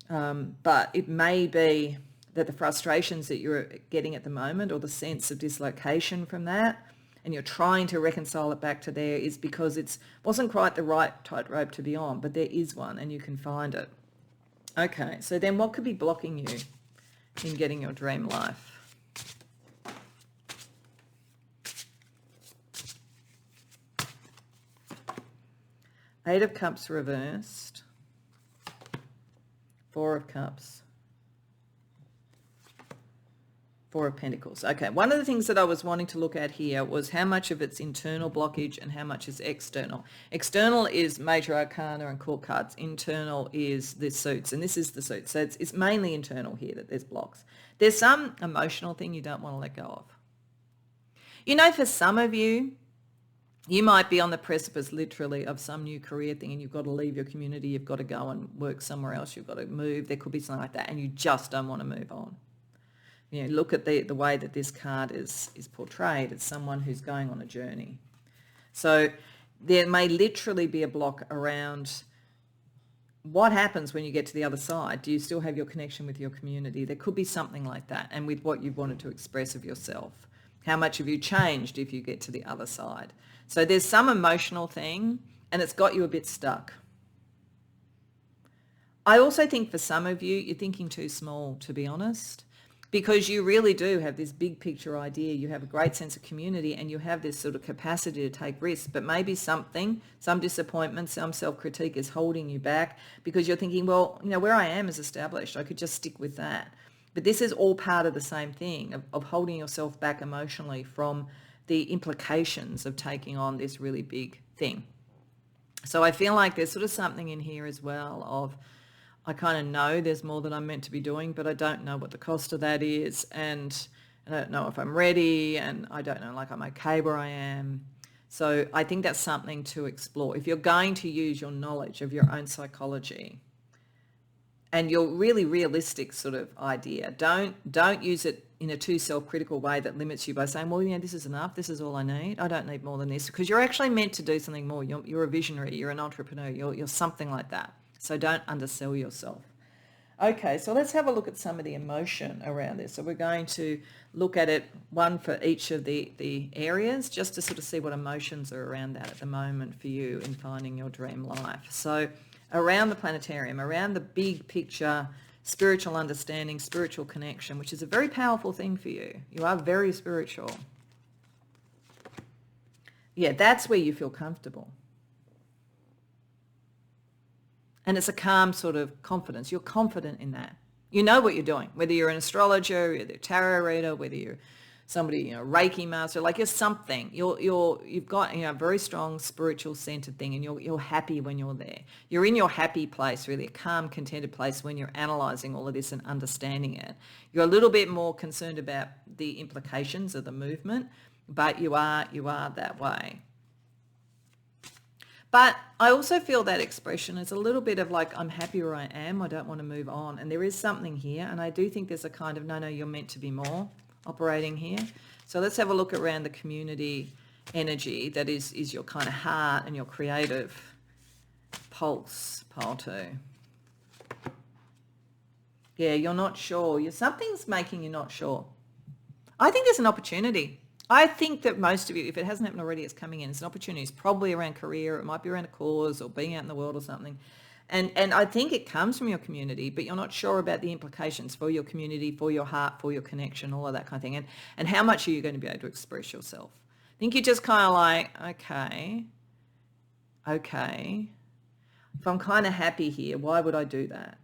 But it may be that the frustrations that you're getting at the moment, or the sense of dislocation from that, and you're trying to reconcile it back to there, is because it wasn't quite the right tightrope to be on, but there is one and you can find it. Okay, so then what could be blocking you in getting your dream life? Eight of Cups reversed. Four of Cups. Four of Pentacles. Okay, one of the things that I was wanting to look at here was how much of it's internal blockage and how much is external. External is major arcana and court cards. Internal is the suits, and this is the suits. So it's mainly internal here that there's blocks. There's some emotional thing you don't want to let go of. You know, for some of you, you might be on the precipice literally of some new career thing and you've got to leave your community, you've got to go and work somewhere else, you've got to move, there could be something like that, and you just don't want to move on. You know, look at the way that this card is portrayed. It's someone who's going on a journey. So there may literally be a block around what happens when you get to the other side. Do you still have your connection with your community? There could be something like that, and with what you've wanted to express of yourself. How much have you changed if you get to the other side? So there's some emotional thing, and it's got you a bit stuck. I also think for some of you, you're thinking too small, to be honest, because you really do have this big picture idea. You have a great sense of community and you have this sort of capacity to take risks, but maybe some disappointment, some self-critique is holding you back because you're thinking, well, you know, where I am is established. I could just stick with that. But this is all part of the same thing of holding yourself back emotionally from the implications of taking on this really big thing. So I feel like there's sort of something in here as well of, I kind of know there's more that I'm meant to be doing, but I don't know what the cost of that is, and I don't know if I'm ready, and I don't know, like, I'm okay where I am. So I think that's something to explore. If you're going to use your knowledge of your own psychology and your really realistic sort of idea, don't use it in a too self-critical way that limits you by saying, well, you know, this is enough, this is all I need, I don't need more than this, because you're actually meant to do something more. You're a visionary, you're an entrepreneur, you're something like that. So don't undersell yourself. Okay, so let's have a look at some of the emotion around this. So we're going to look at it, one for each of the areas, just to sort of see what emotions are around that at the moment for you in finding your dream life. So around the planetarium, around the big picture, spiritual understanding, spiritual connection, which is a very powerful thing for you. You are very spiritual. Yeah, that's where you feel comfortable. And it's a calm sort of confidence. You're confident in that. You know what you're doing, whether you're an astrologer, whether you're a tarot reader, whether you're somebody, you know, Reiki master, like you're something. You've got, you know, a very strong spiritual centered thing, and you're happy when you're there. You're in your happy place, really, a calm, contented place when you're analysing all of this and understanding it. You're a little bit more concerned about the implications of the movement, but you are that way. But I also feel that expression is a little bit of like, I'm happy where I am, I don't want to move on. And there is something here, and I do think there's a kind of, no, you're meant to be more operating here. So let's have a look around the community energy that is your kind of heart and your creative pulse, pile 2. Yeah, you're not sure. Something's making you not sure. I think there's an opportunity. I think that most of you, if it hasn't happened already, it's coming in. It's an opportunity. It's probably around career. It might be around a cause or being out in the world or something. And I think it comes from your community, but you're not sure about the implications for your community, for your heart, for your connection, all of that kind of thing. And how much are you going to be able to express yourself? I think you're just kind of like, okay. If I'm kind of happy here, why would I do that?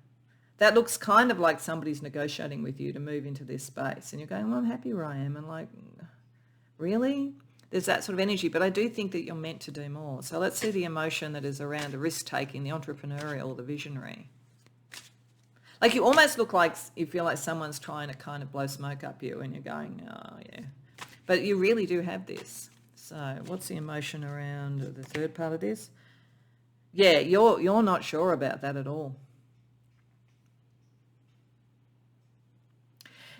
That looks kind of like somebody's negotiating with you to move into this space. And you're going, well, I'm happy where I am. And like, really? There's that sort of energy, but I do think that you're meant to do more. So let's see the emotion that is around the risk-taking, the entrepreneurial, the visionary. Like you almost look like you feel like someone's trying to kind of blow smoke up you and you're going, oh, yeah. But you really do have this. So what's the emotion around the third part of this? Yeah, you're not sure about that at all.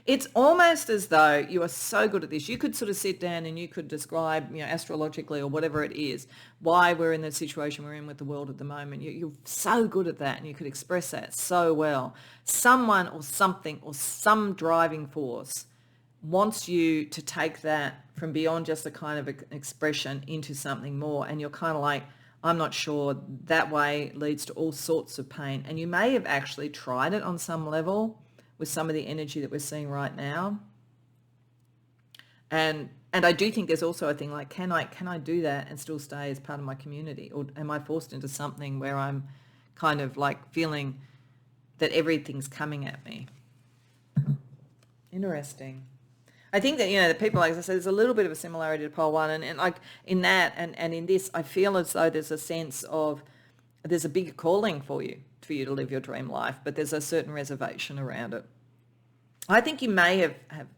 It's almost as though you are so good at this. You could sort of sit down and you could describe, you know, astrologically or whatever it is, why we're in the situation we're in with the world at the moment. You're so good at that, and you could express that so well. Someone or something or some driving force wants you to take that from beyond just a kind of expression into something more. And you're kind of like, I'm not sure. That way leads to all sorts of pain. And you may have actually tried it on some level with some of the energy that we're seeing right now. And I do think there's also a thing like, can I do that and still stay as part of my community? Or am I forced into something where I'm kind of like feeling that everything's coming at me? Interesting. I think that, the people, like I said, there's a little bit of a similarity to pole one, and like in that and in this, I feel as though there's a sense of there's a bigger calling for you to live your dream life, but there's a certain reservation around it. I think you may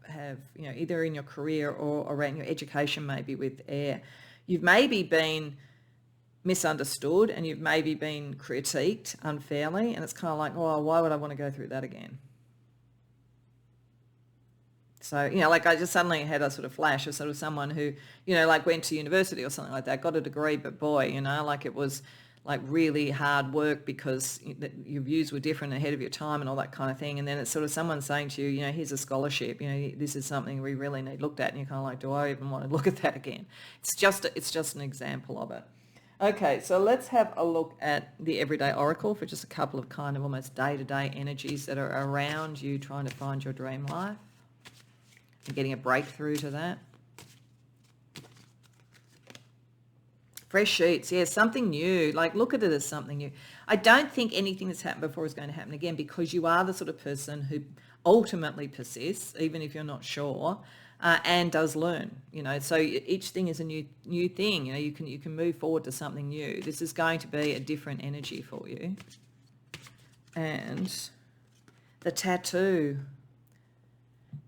have either in your career or around your education, maybe with air, you've maybe been misunderstood and you've maybe been critiqued unfairly, and it's kind of like, oh, why would I want to go through that again? So, like I just suddenly had a sort of flash of sort of someone who, like went to university or something like that, got a degree, but boy, like it was like really hard work because your views were different ahead of your time and all that kind of thing. And then it's sort of someone saying to you, here's a scholarship, this is something we really need looked at. And you're kind of like, do I even want to look at that again? It's just an example of it. Okay, so let's have a look at the Everyday Oracle for just a couple of kind of almost day-to-day energies that are around you trying to find your dream life and getting a breakthrough to that. Fresh sheets, yeah, something new. Like, look at it as something new. I don't think anything that's happened before is going to happen again, because you are the sort of person who ultimately persists, even if you're not sure, and does learn. So each thing is a new thing. You can move forward to something new. This is going to be a different energy for you. And the tattoo.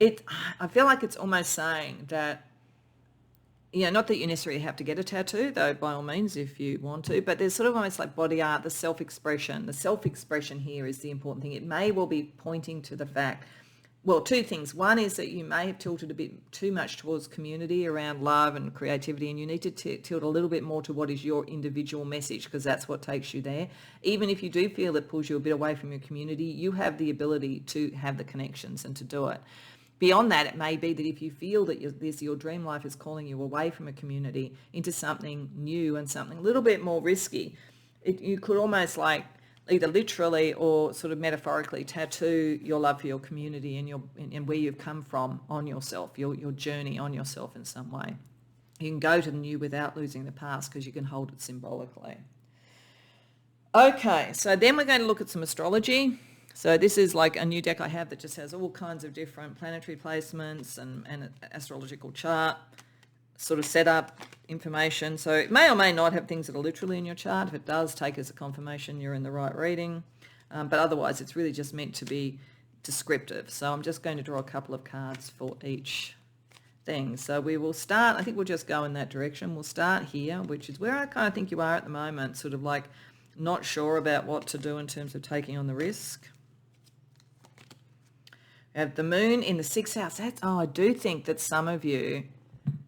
I feel like it's almost saying that, not that you necessarily have to get a tattoo, though, by all means, if you want to, but there's sort of almost like body art, the self-expression. The self-expression here is the important thing. It may well be pointing to the fact, well, two things. One is that you may have tilted a bit too much towards community around love and creativity, and you need to tilt a little bit more to what is your individual message, because that's what takes you there. Even if you do feel it pulls you a bit away from your community, you have the ability to have the connections and to do it. Beyond that, it may be that if you feel that your dream life is calling you away from a community into something new and something a little bit more risky, you could almost like either literally or sort of metaphorically tattoo your love for your community and where you've come from on yourself, your journey on yourself in some way. You can go to the new without losing the past, because you can hold it symbolically. Okay, so then we're going to look at some astrology. So this is like a new deck I have that just has all kinds of different planetary placements and an astrological chart sort of setup information. So it may or may not have things that are literally in your chart. If it does, take as a confirmation you're in the right reading. But otherwise, it's really just meant to be descriptive. So I'm just going to draw a couple of cards for each thing. So we will start, I think we'll just go in that direction. We'll start here, which is where I kind of think you are at the moment, sort of like not sure about what to do in terms of taking on the risk. We have the moon in the 6th house. I do think that some of you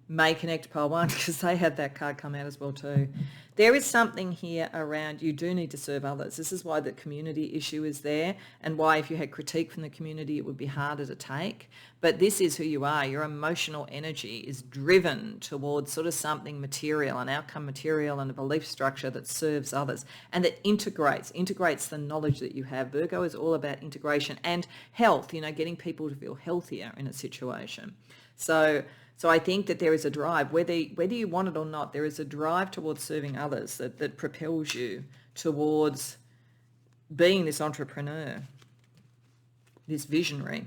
may connect to pole one, because they had that card come out as well too. There is something here around you do need to serve others. This is why the community issue is there, and why if you had critique from the community it would be harder to take. But this is who you are. Your emotional energy is driven towards sort of something material, an outcome material, and a belief structure that serves others and that integrates the knowledge that you have. Virgo is all about integration and health, getting people to feel healthier in a situation. So I think that there is a drive, whether you want it or not, there is a drive towards serving others that propels you towards being this entrepreneur, this visionary.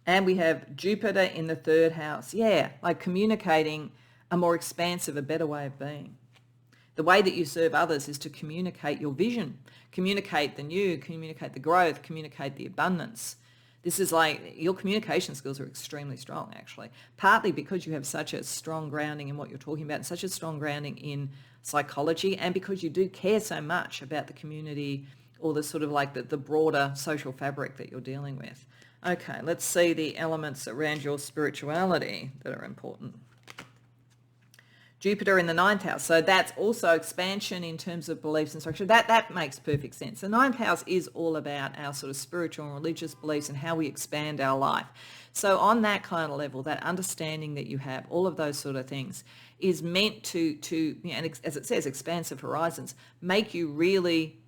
And we have Jupiter in the 3rd house. Yeah, like communicating a more expansive, a better way of being. The way that you serve others is to communicate your vision, communicate the new, communicate the growth, communicate the abundance. This is like your communication skills are extremely strong, actually, partly because you have such a strong grounding in what you're talking about and such a strong grounding in psychology, and because you do care so much about the community or the sort of like the broader social fabric that you're dealing with. Okay, let's see the elements around your spirituality that are important. Jupiter in the 9th house. So that's also expansion in terms of beliefs and structure. That makes perfect sense. The 9th house is all about our sort of spiritual and religious beliefs and how we expand our life. So on that kind of level, that understanding that you have, all of those sort of things, is meant to and as it says, expansive horizons, make you really...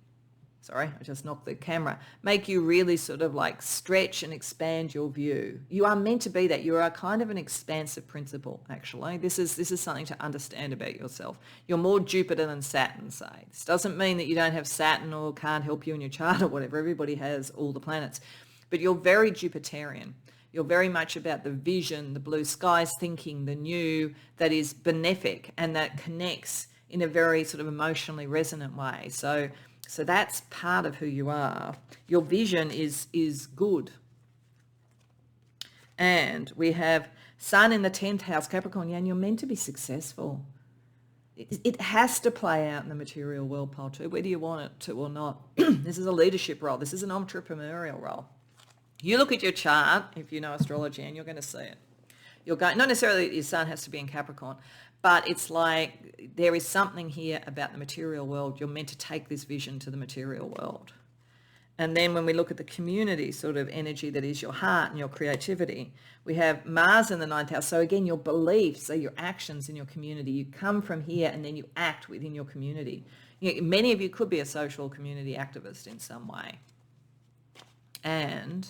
Sorry, I just knocked the camera. Make you really sort of like stretch and expand your view. You are meant to be that. You are kind of an expansive principle, actually. This is something to understand about yourself. You're more Jupiter than Saturn, say. This doesn't mean that you don't have Saturn or can't help you in your chart or whatever. Everybody has all the planets. But you're very Jupiterian. You're very much about the vision, the blue skies thinking, the new, that is benefic and that connects in a very sort of emotionally resonant way. So that's part of who you are. Your vision is good. And we have Sun in the 10th house, Capricorn, and you're meant to be successful. It has to play out in the material world, pile 2, whether you want it to or not. This is a leadership role. This is an entrepreneurial role. You look at your chart, if you know astrology, and you're going to see it. You're going, not necessarily that your sun has to be in Capricorn, but it's like there is something here about the material world. You're meant to take this vision to the material world. And then when we look at the community sort of energy that is your heart and your creativity, we have Mars in the 9th house. So again, your beliefs are your actions in your community. You come from here and then you act within your community. Many of you could be a social community activist in some way. And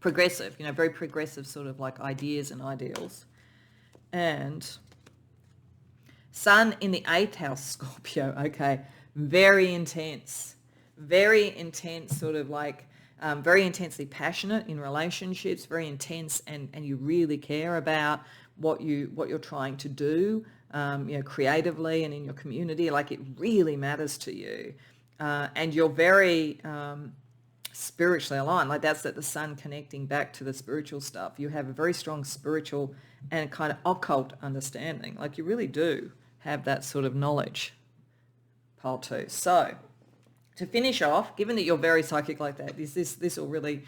progressive, very progressive sort of like ideas and ideals. And Sun in the 8th house, Scorpio, okay, very intense, sort of like very intensely passionate in relationships, very intense, and you really care about what you're trying to do, creatively and in your community. Like it really matters to you, and you're very spiritually aligned. Like that's the sun connecting back to the spiritual stuff. You have a very strong spiritual and kind of occult understanding. Like you really do have that sort of knowledge, pile 2. So to finish off, given that you're very psychic like that, this will really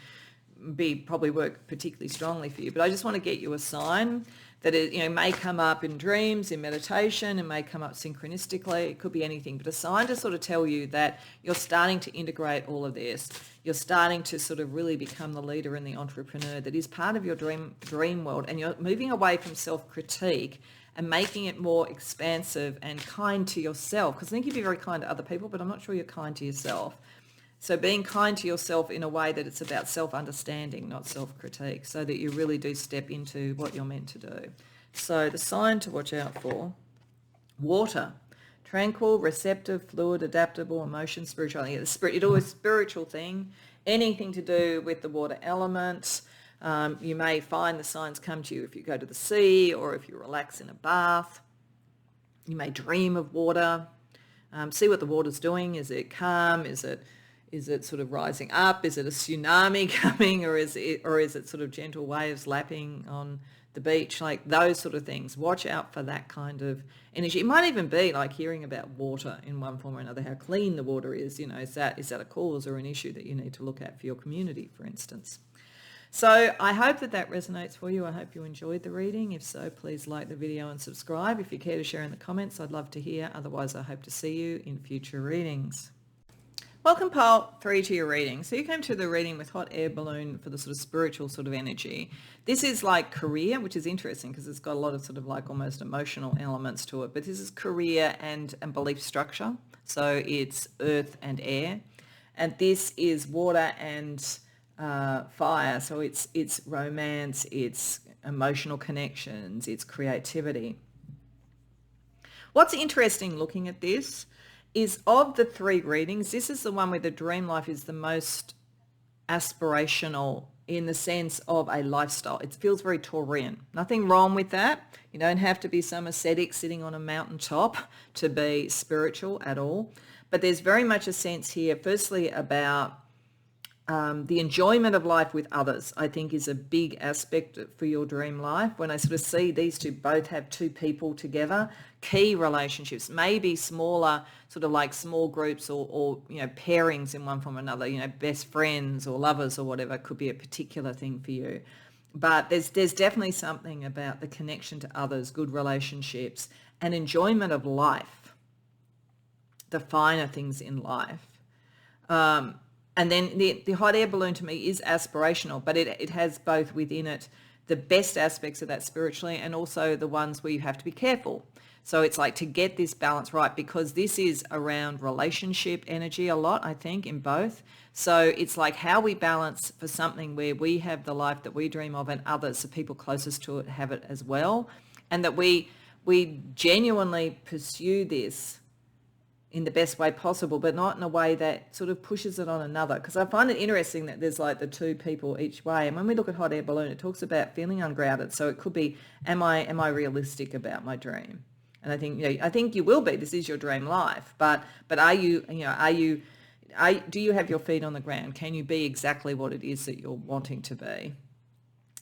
probably work particularly strongly for you. But I just want to get you a sign that it may come up in dreams, in meditation, it may come up synchronistically, it could be anything, but a sign to sort of tell you that you're starting to integrate all of this. You're starting to sort of really become the leader and the entrepreneur that is part of your dream world, and you're moving away from self-critique and making it more expansive and kind to yourself. Because I think you'd be very kind to other people, but I'm not sure you're kind to yourself. So being kind to yourself in a way that it's about self-understanding, not self-critique, so that you really do step into what you're meant to do. So the sign to watch out for, water, tranquil, receptive, fluid, adaptable, emotion, spirituality. It always spiritual thing, anything to do with the water element. You may find the signs come to you if you go to the sea or if you relax in a bath. You may dream of water. See what the water's doing. Is it calm? Is it sort of rising up? Is it a tsunami coming, or is it sort of gentle waves lapping on the beach? Like those sort of things. Watch out for that kind of energy. It might even be like hearing about water in one form or another, how clean the water is. Is that a cause or an issue that you need to look at for your community, for instance? So I hope that resonates for you. I hope you enjoyed the reading. If so, please like the video and subscribe. If you care to share in the comments, I'd love to hear. Otherwise, I hope to see you in future readings. Welcome, pile 3, to your reading. So you came to the reading with hot air balloon for the sort of spiritual sort of energy. This is like career, which is interesting because it's got a lot of sort of like almost emotional elements to it. But this is career and belief structure. So it's earth and air. And this is water and fire. So it's romance, it's emotional connections, it's creativity. What's interesting looking at this is, of the 3 readings, this is the one where the dream life is the most aspirational in the sense of a lifestyle. It feels very Taurian. Nothing wrong with that. You don't have to be some ascetic sitting on a mountaintop to be spiritual at all. But there's very much a sense here, firstly, about the enjoyment of life with others, I think, is a big aspect for your dream life. When I sort of see these two both have 2 people together, key relationships, maybe smaller, sort of like small groups or pairings in one form or another, best friends or lovers or whatever could be a particular thing for you. But there's definitely something about the connection to others, good relationships, and enjoyment of life, the finer things in life. And then the hot air balloon to me is aspirational, but it has both within it the best aspects of that spiritually and also the ones where you have to be careful. So it's like to get this balance right, because this is around relationship energy a lot, I think, in both. So it's like how we balance for something where we have the life that we dream of and others, the people closest to it, have it as well. And that we genuinely pursue this in the best way possible, but not in a way that sort of pushes it on another. Because I find it interesting that there's like the two people each way. And when we look at hot air balloon, it talks about feeling ungrounded. So it could be, am I realistic about my dream? And I think you will be. This is your dream life. But are you, do you have your feet on the ground? Can you be exactly what it is that you're wanting to be?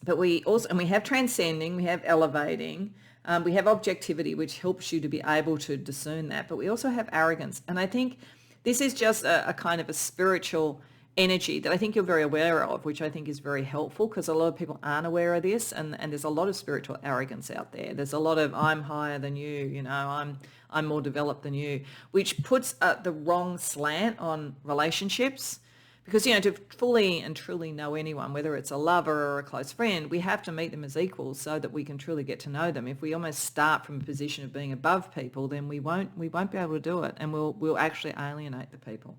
But we have transcending, we have elevating, we have objectivity, which helps you to be able to discern that. But we also have arrogance. And I think this is just a kind of a spiritual energy that I think you're very aware of, which I think is very helpful, because a lot of people aren't aware of this. And there's a lot of spiritual arrogance out there. There's a lot of, I'm higher than you, I'm more developed than you, which puts the wrong slant on relationships. Because, to fully and truly know anyone, whether it's a lover or a close friend, we have to meet them as equals so that we can truly get to know them. If we almost start from a position of being above people, then we won't be able to do it, and we'll actually alienate the people.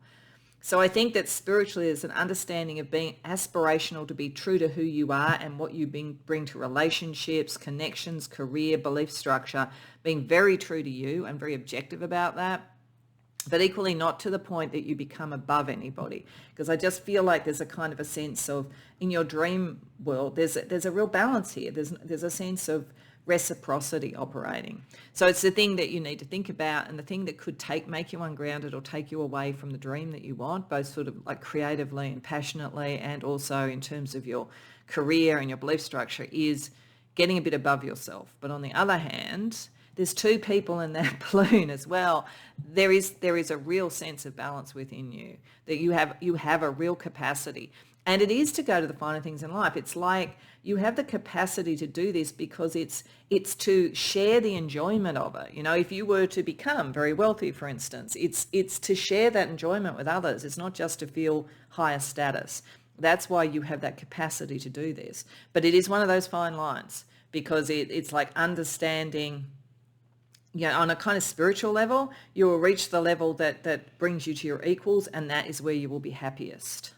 So I think that spiritually is an understanding of being aspirational, to be true to who you are and what you bring to relationships, connections, career, belief structure, being very true to you and very objective about that. But equally not to the point that you become above anybody, because I just feel like there's a kind of a sense of, in your dream world, there's a real balance here. There's a sense of reciprocity operating. So it's the thing that you need to think about, and the thing that could make you ungrounded or take you away from the dream that you want, both sort of like creatively and passionately, and also in terms of your career and your belief structure, is getting a bit above yourself. But on the other hand, there's two people in that balloon as well. There is a real sense of balance within you, that you have a real capacity. And it is to go to the finer things in life. It's like you have the capacity to do this because it's to share the enjoyment of it. If you were to become very wealthy, for instance, it's to share that enjoyment with others. It's not just to feel higher status. That's why you have that capacity to do this. But it is one of those fine lines, because it's like understanding, on a kind of spiritual level, you will reach the level that brings you to your equals, and that is where you will be happiest.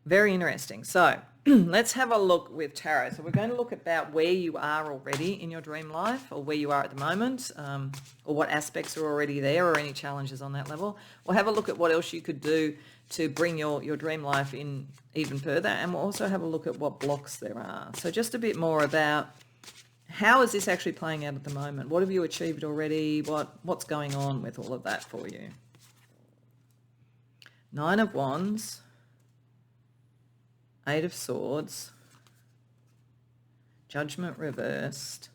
Very interesting. So let's have a look with tarot. So we're going to look about where you are already in your dream life, or where you are at the moment, or what aspects are already there, or any challenges on that level. We'll have a look at what else you could do to bring your dream life in even further, and we'll also have a look at what blocks there are. So just a bit more about, how is this actually playing out at the moment? What have you achieved already? What's going on with all of that for you? Nine of Wands, Eight of Swords, Judgment reversed,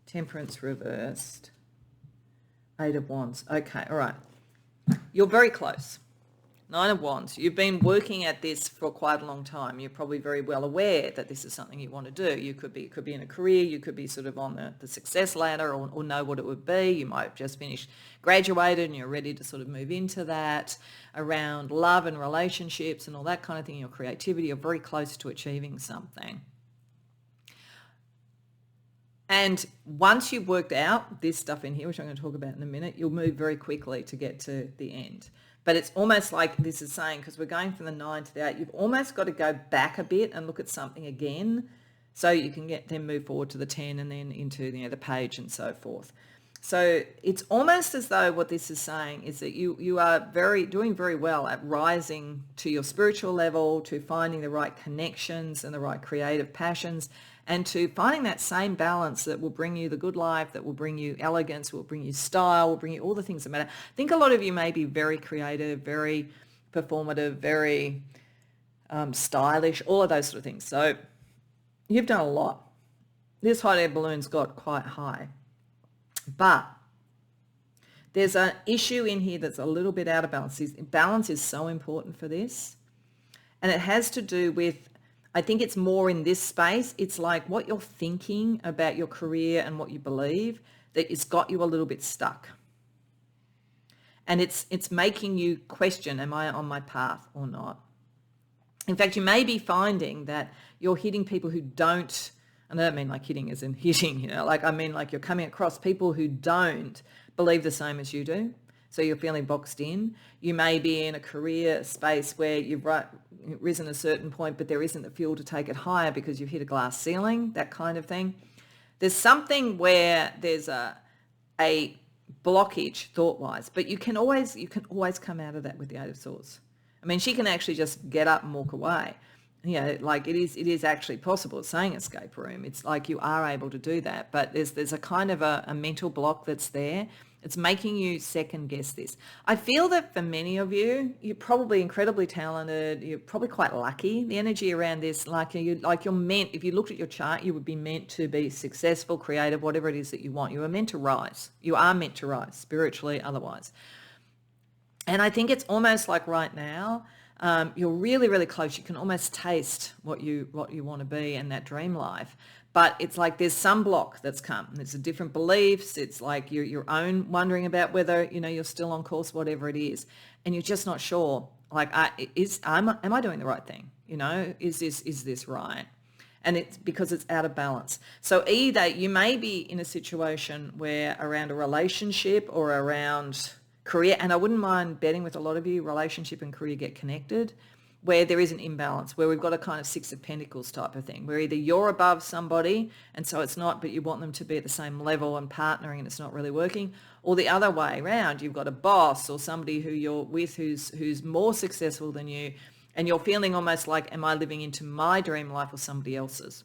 Temperance reversed, Eight of Wands. Okay, all right. You're very close. Nine of Wands. You've been working at this for quite a long time. You're probably very well aware that this is something you want to do. It could be in a career. You could be sort of on the success ladder, or know what it would be. You might have just finished, graduated, and you're ready to sort of move into that. Around love and relationships and all that kind of thing, your creativity, you're very close to achieving something. And once you've worked out this stuff in here, which I'm going to talk about in a minute, you'll move very quickly to get to the end. But it's almost like this is saying, because we're going from the 9 to the 8, you've almost got to go back a bit and look at something again, so you can then move forward to the 10 and then into the page and so forth. So it's almost as though what this is saying is that you are doing very well at rising to your spiritual level, to finding the right connections and the right creative passions, and to finding that same balance that will bring you the good life, that will bring you elegance, will bring you style, will bring you all the things that matter. I think a lot of you may be very creative, very performative, very stylish, all of those sort of things. So you've done a lot. This hot air balloon's got quite high. But there's an issue in here that's a little bit out of balance. Balance is so important for this. And it has to do with, I think it's more in this space. It's like what you're thinking about your career and what you believe, that it's got you a little bit stuck. And it's making you question, am I on my path or not? In fact, you may be finding that you're hitting people who don't, and I don't mean like hitting as in hitting, I mean like you're coming across people who don't believe the same as you do. So you're feeling boxed in. You may be in a career space where you've risen a certain point, but there isn't the fuel to take it higher because you've hit a glass ceiling, that kind of thing. There's something where there's a blockage thought-wise, but you can always come out of that with the Eight of Swords. I mean, she can actually just get up and walk away. Like it is actually possible. It's saying escape room. It's like you are able to do that, but there's a kind of a mental block that's there. It's making you second guess this. I feel that for many of you, you're probably incredibly talented. You're probably quite lucky. The energy around this, you're meant, if you looked at your chart, you would be meant to be successful, creative, whatever it is that you want. You are meant to rise. You are meant to rise, spiritually, otherwise. And I think it's almost like right now, you're really, really close. You can almost taste what you want to be in that dream life. But it's like there's some block that's come. There's a different beliefs. It's like your own wondering about whether, you're still on course, whatever it is. And you're just not sure. Like, am I doing the right thing? Is this right? And it's because it's out of balance. So either you may be in a situation where around a relationship or around career, and I wouldn't mind betting with a lot of you, relationship and career get connected, where there is an imbalance, where we've got a kind of Six of Pentacles type of thing, where either you're above somebody and so it's not, but you want them to be at the same level and partnering and it's not really working, or the other way around, you've got a boss or somebody who you're with who's more successful than you, and you're feeling almost like, am I living into my dream life or somebody else's?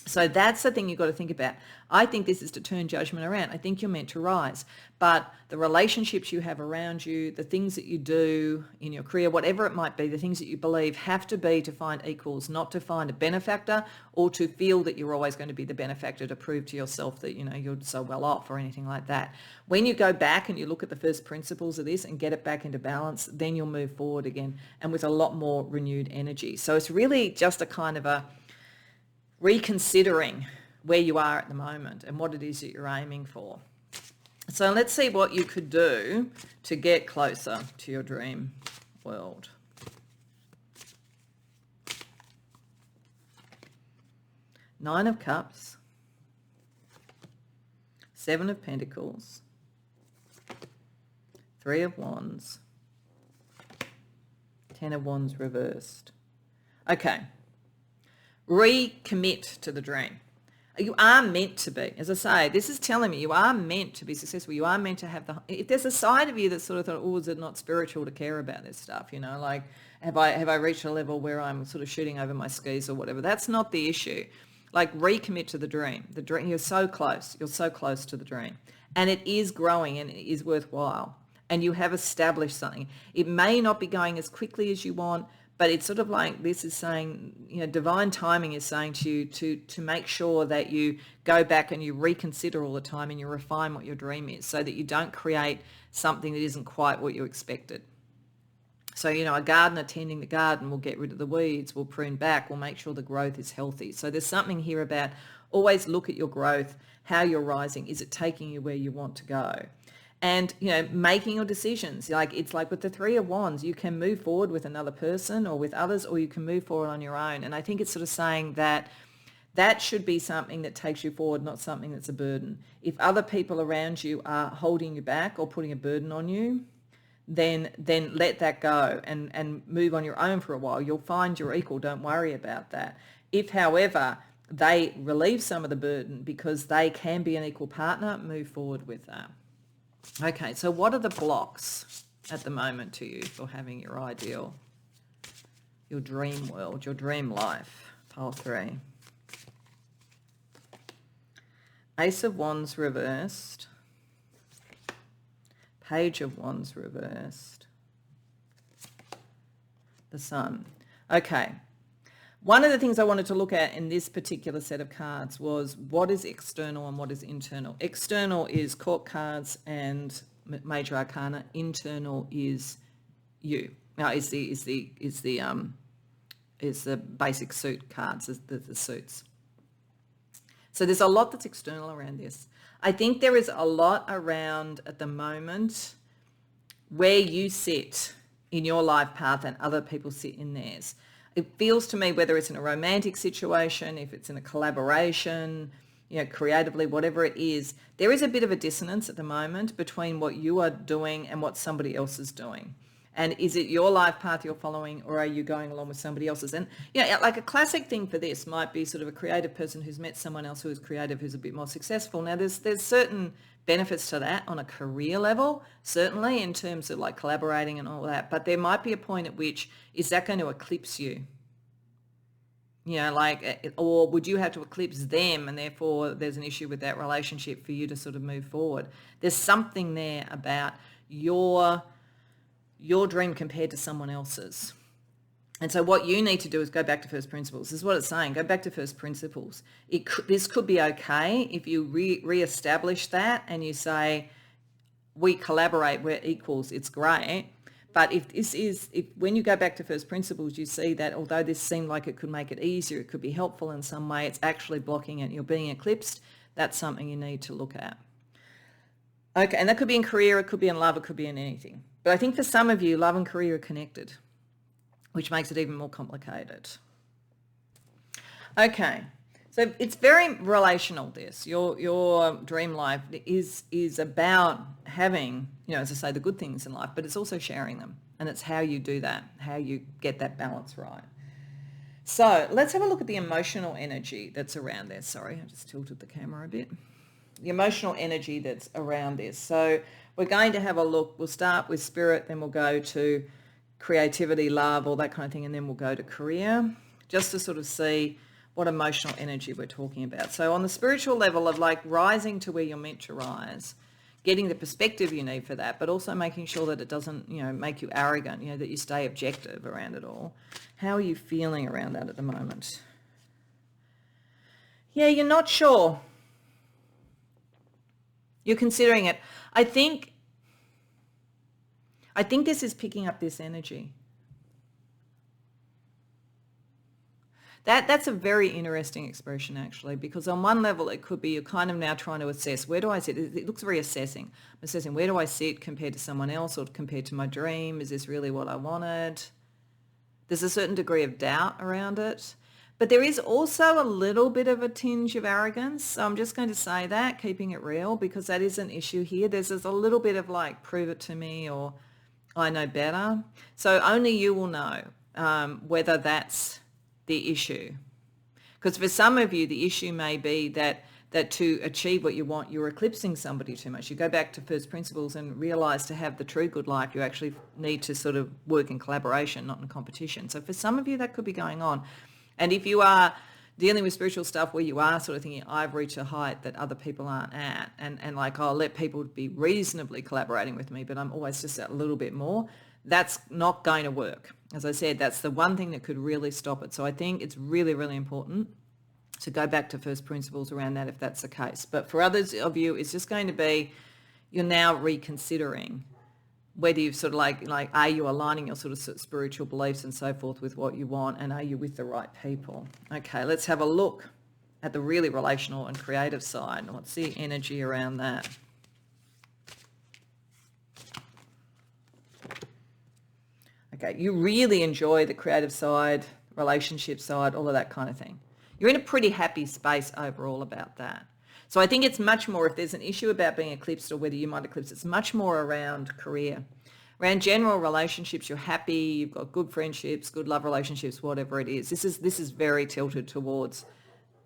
So that's the thing you've got to think about. I think this is to turn judgment around. I think you're meant to rise. But the relationships you have around you, the things that you do in your career, whatever it might be, the things that you believe have to be to find equals, not to find a benefactor or to feel that you're always going to be the benefactor to prove to yourself that, you're so well off or anything like that. When you go back and you look at the first principles of this and get it back into balance, then you'll move forward again and with a lot more renewed energy. So it's really just a kind of a reconsidering where you are at the moment and what it is that you're aiming for. So let's see what you could do to get closer to your dream world. Nine of Cups, Seven of Pentacles, Three of Wands, Ten of Wands reversed. Okay. Recommit to the dream. You are meant to be. As I say, this is telling me you are meant to be successful. You are meant to have if there's a side of you that sort of thought, oh, is it not spiritual to care about this stuff? Like have I reached a level where I'm sort of shooting over my skis or whatever? That's not the issue. Like recommit to the dream. The dream, you're so close. You're so close to the dream. And it is growing and it is worthwhile. And you have established something. It may not be going as quickly as you want, but it's sort of like this is saying, divine timing is saying to you to make sure that you go back and you reconsider all the time and you refine what your dream is so that you don't create something that isn't quite what you expected. So, a gardener tending the garden will get rid of the weeds, will prune back, will make sure the growth is healthy. So there's something here about always look at your growth, how you're rising. Is it taking you where you want to go? And, making your decisions. It's like with the Three of Wands, you can move forward with another person or with others, or you can move forward on your own. And I think it's sort of saying that should be something that takes you forward, not something that's a burden. If other people around you are holding you back or putting a burden on you, then let that go and move on your own for a while. You'll find your equal. Don't worry about that. If, however, they relieve some of the burden because they can be an equal partner, move forward with that. Okay, so what are the blocks at the moment to you for having your ideal, your dream world, your dream life? Pile 3. Ace of Wands reversed. Page of Wands reversed. The Sun. Okay. One of the things I wanted to look at in this particular set of cards was what is external and what is internal. External is court cards and major arcana. Internal is you. Now is the basic suit cards, the suits. So there's a lot that's external around this. I think there is a lot around at the moment where you sit in your life path and other people sit in theirs. It feels to me, whether it's in a romantic situation, if it's in a collaboration, creatively, whatever it is, there is a bit of a dissonance at the moment between what you are doing and what somebody else is doing. And is it your life path you're following, or are you going along with somebody else's? And, like a classic thing for this might be sort of a creative person who's met someone else who is creative, who's a bit more successful. Now, there's certain benefits to that on a career level, certainly in terms of like collaborating and all that. But there might be a point at which, is that going to eclipse you? Or would you have to eclipse them, and therefore there's an issue with that relationship for you to sort of move forward? There's something there about your dream compared to someone else's. And so what you need to do is go back to first principles. This is what it's saying. Go back to first principles. This could be okay if you re-establish that and you say, we collaborate, we're equals, it's great. But if when you go back to first principles, you see that although this seemed like it could make it easier, it could be helpful in some way, it's actually blocking it, you're being eclipsed, that's something you need to look at. Okay, and that could be in career, it could be in love, it could be in anything. But I think for some of you, love and career are connected, which makes it even more complicated. Okay, so it's very relational, this. Your dream life is about having, as I say, the good things in life, but it's also sharing them. And it's how you do that, how you get that balance right. So let's have a look at the emotional energy that's around this. Sorry, I just tilted the camera a bit. The emotional energy that's around this. So we're going to have a look. We'll start with spirit, then we'll go to creativity, love, all that kind of thing, and then we'll go to career, just to sort of see what emotional energy we're talking about. So on the spiritual level of like rising to where you're meant to rise, getting the perspective you need for that, but also making sure that it doesn't, make you arrogant, that you stay objective around it all. How are you feeling around that at the moment? Yeah, you're not sure. You're considering it. I think this is picking up this energy. That's a very interesting expression, actually, because on one level it could be you're kind of now trying to assess, where do I sit? It looks very assessing. I'm assessing, where do I sit compared to someone else or compared to my dream? Is this really what I wanted? There's a certain degree of doubt around it. But there is also a little bit of a tinge of arrogance. So I'm just going to say that, keeping it real, because that is an issue here. There's a little bit of like, prove it to me, or I know better. So only you will know whether that's the issue. Because for some of you, the issue may be that to achieve what you want, you're eclipsing somebody too much. You go back to first principles and realize to have the true good life, you actually need to sort of work in collaboration, not in competition. So for some of you, that could be going on. And if you are dealing with spiritual stuff where you are sort of thinking, I've reached a height that other people aren't at, and like, I'll let people be reasonably collaborating with me, but I'm always just a little bit more, that's not going to work. As I said, that's the one thing that could really stop it. So I think it's really, really important to go back to first principles around that if that's the case. But for others of you, it's just going to be, you're now reconsidering whether you've sort of like are you aligning your sort of spiritual beliefs and so forth with what you want, and are you with the right people? Okay, let's have a look at the really relational and creative side. What's the energy around that? Okay, you really enjoy the creative side, relationship side, all of that kind of thing. You're in a pretty happy space overall about that. So I think it's much more, if there's an issue about being eclipsed or whether you might eclipse, it's much more around career. Around general relationships, you're happy, you've got good friendships, good love relationships, whatever it is. This is very tilted towards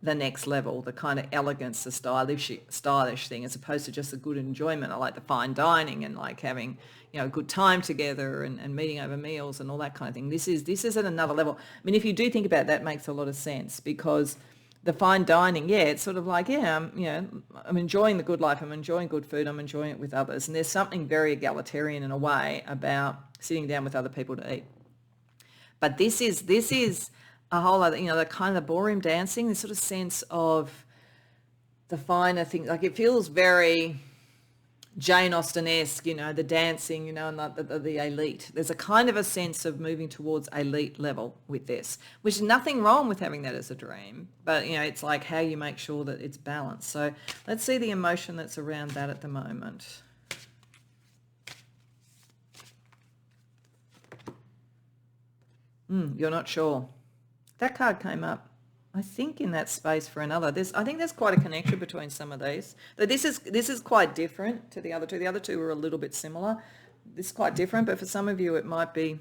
the next level, the kind of elegance, the stylish thing, as opposed to just the good enjoyment. I like the fine dining and like having, a good time together and meeting over meals and all that kind of thing. This is at another level. I mean, if you do think about it, that makes a lot of sense, because the fine dining, it's sort of like, I'm enjoying the good life, I'm enjoying good food, I'm enjoying it with others. And there's something very egalitarian in a way about sitting down with other people to eat. But this is a whole other, the kind of the ballroom dancing, this sort of sense of the finer things. Like, it feels very Jane Austen-esque, the dancing, and the elite. There's a kind of a sense of moving towards elite level with this, which is nothing wrong with having that as a dream, but, it's like how you make sure that it's balanced. So let's see the emotion that's around that at the moment. You're not sure. That card came up, I think, in that space for another. I think there's quite a connection between some of these. But this is quite different to the other two. The other two were a little bit similar, this is quite different, but for some of you there might be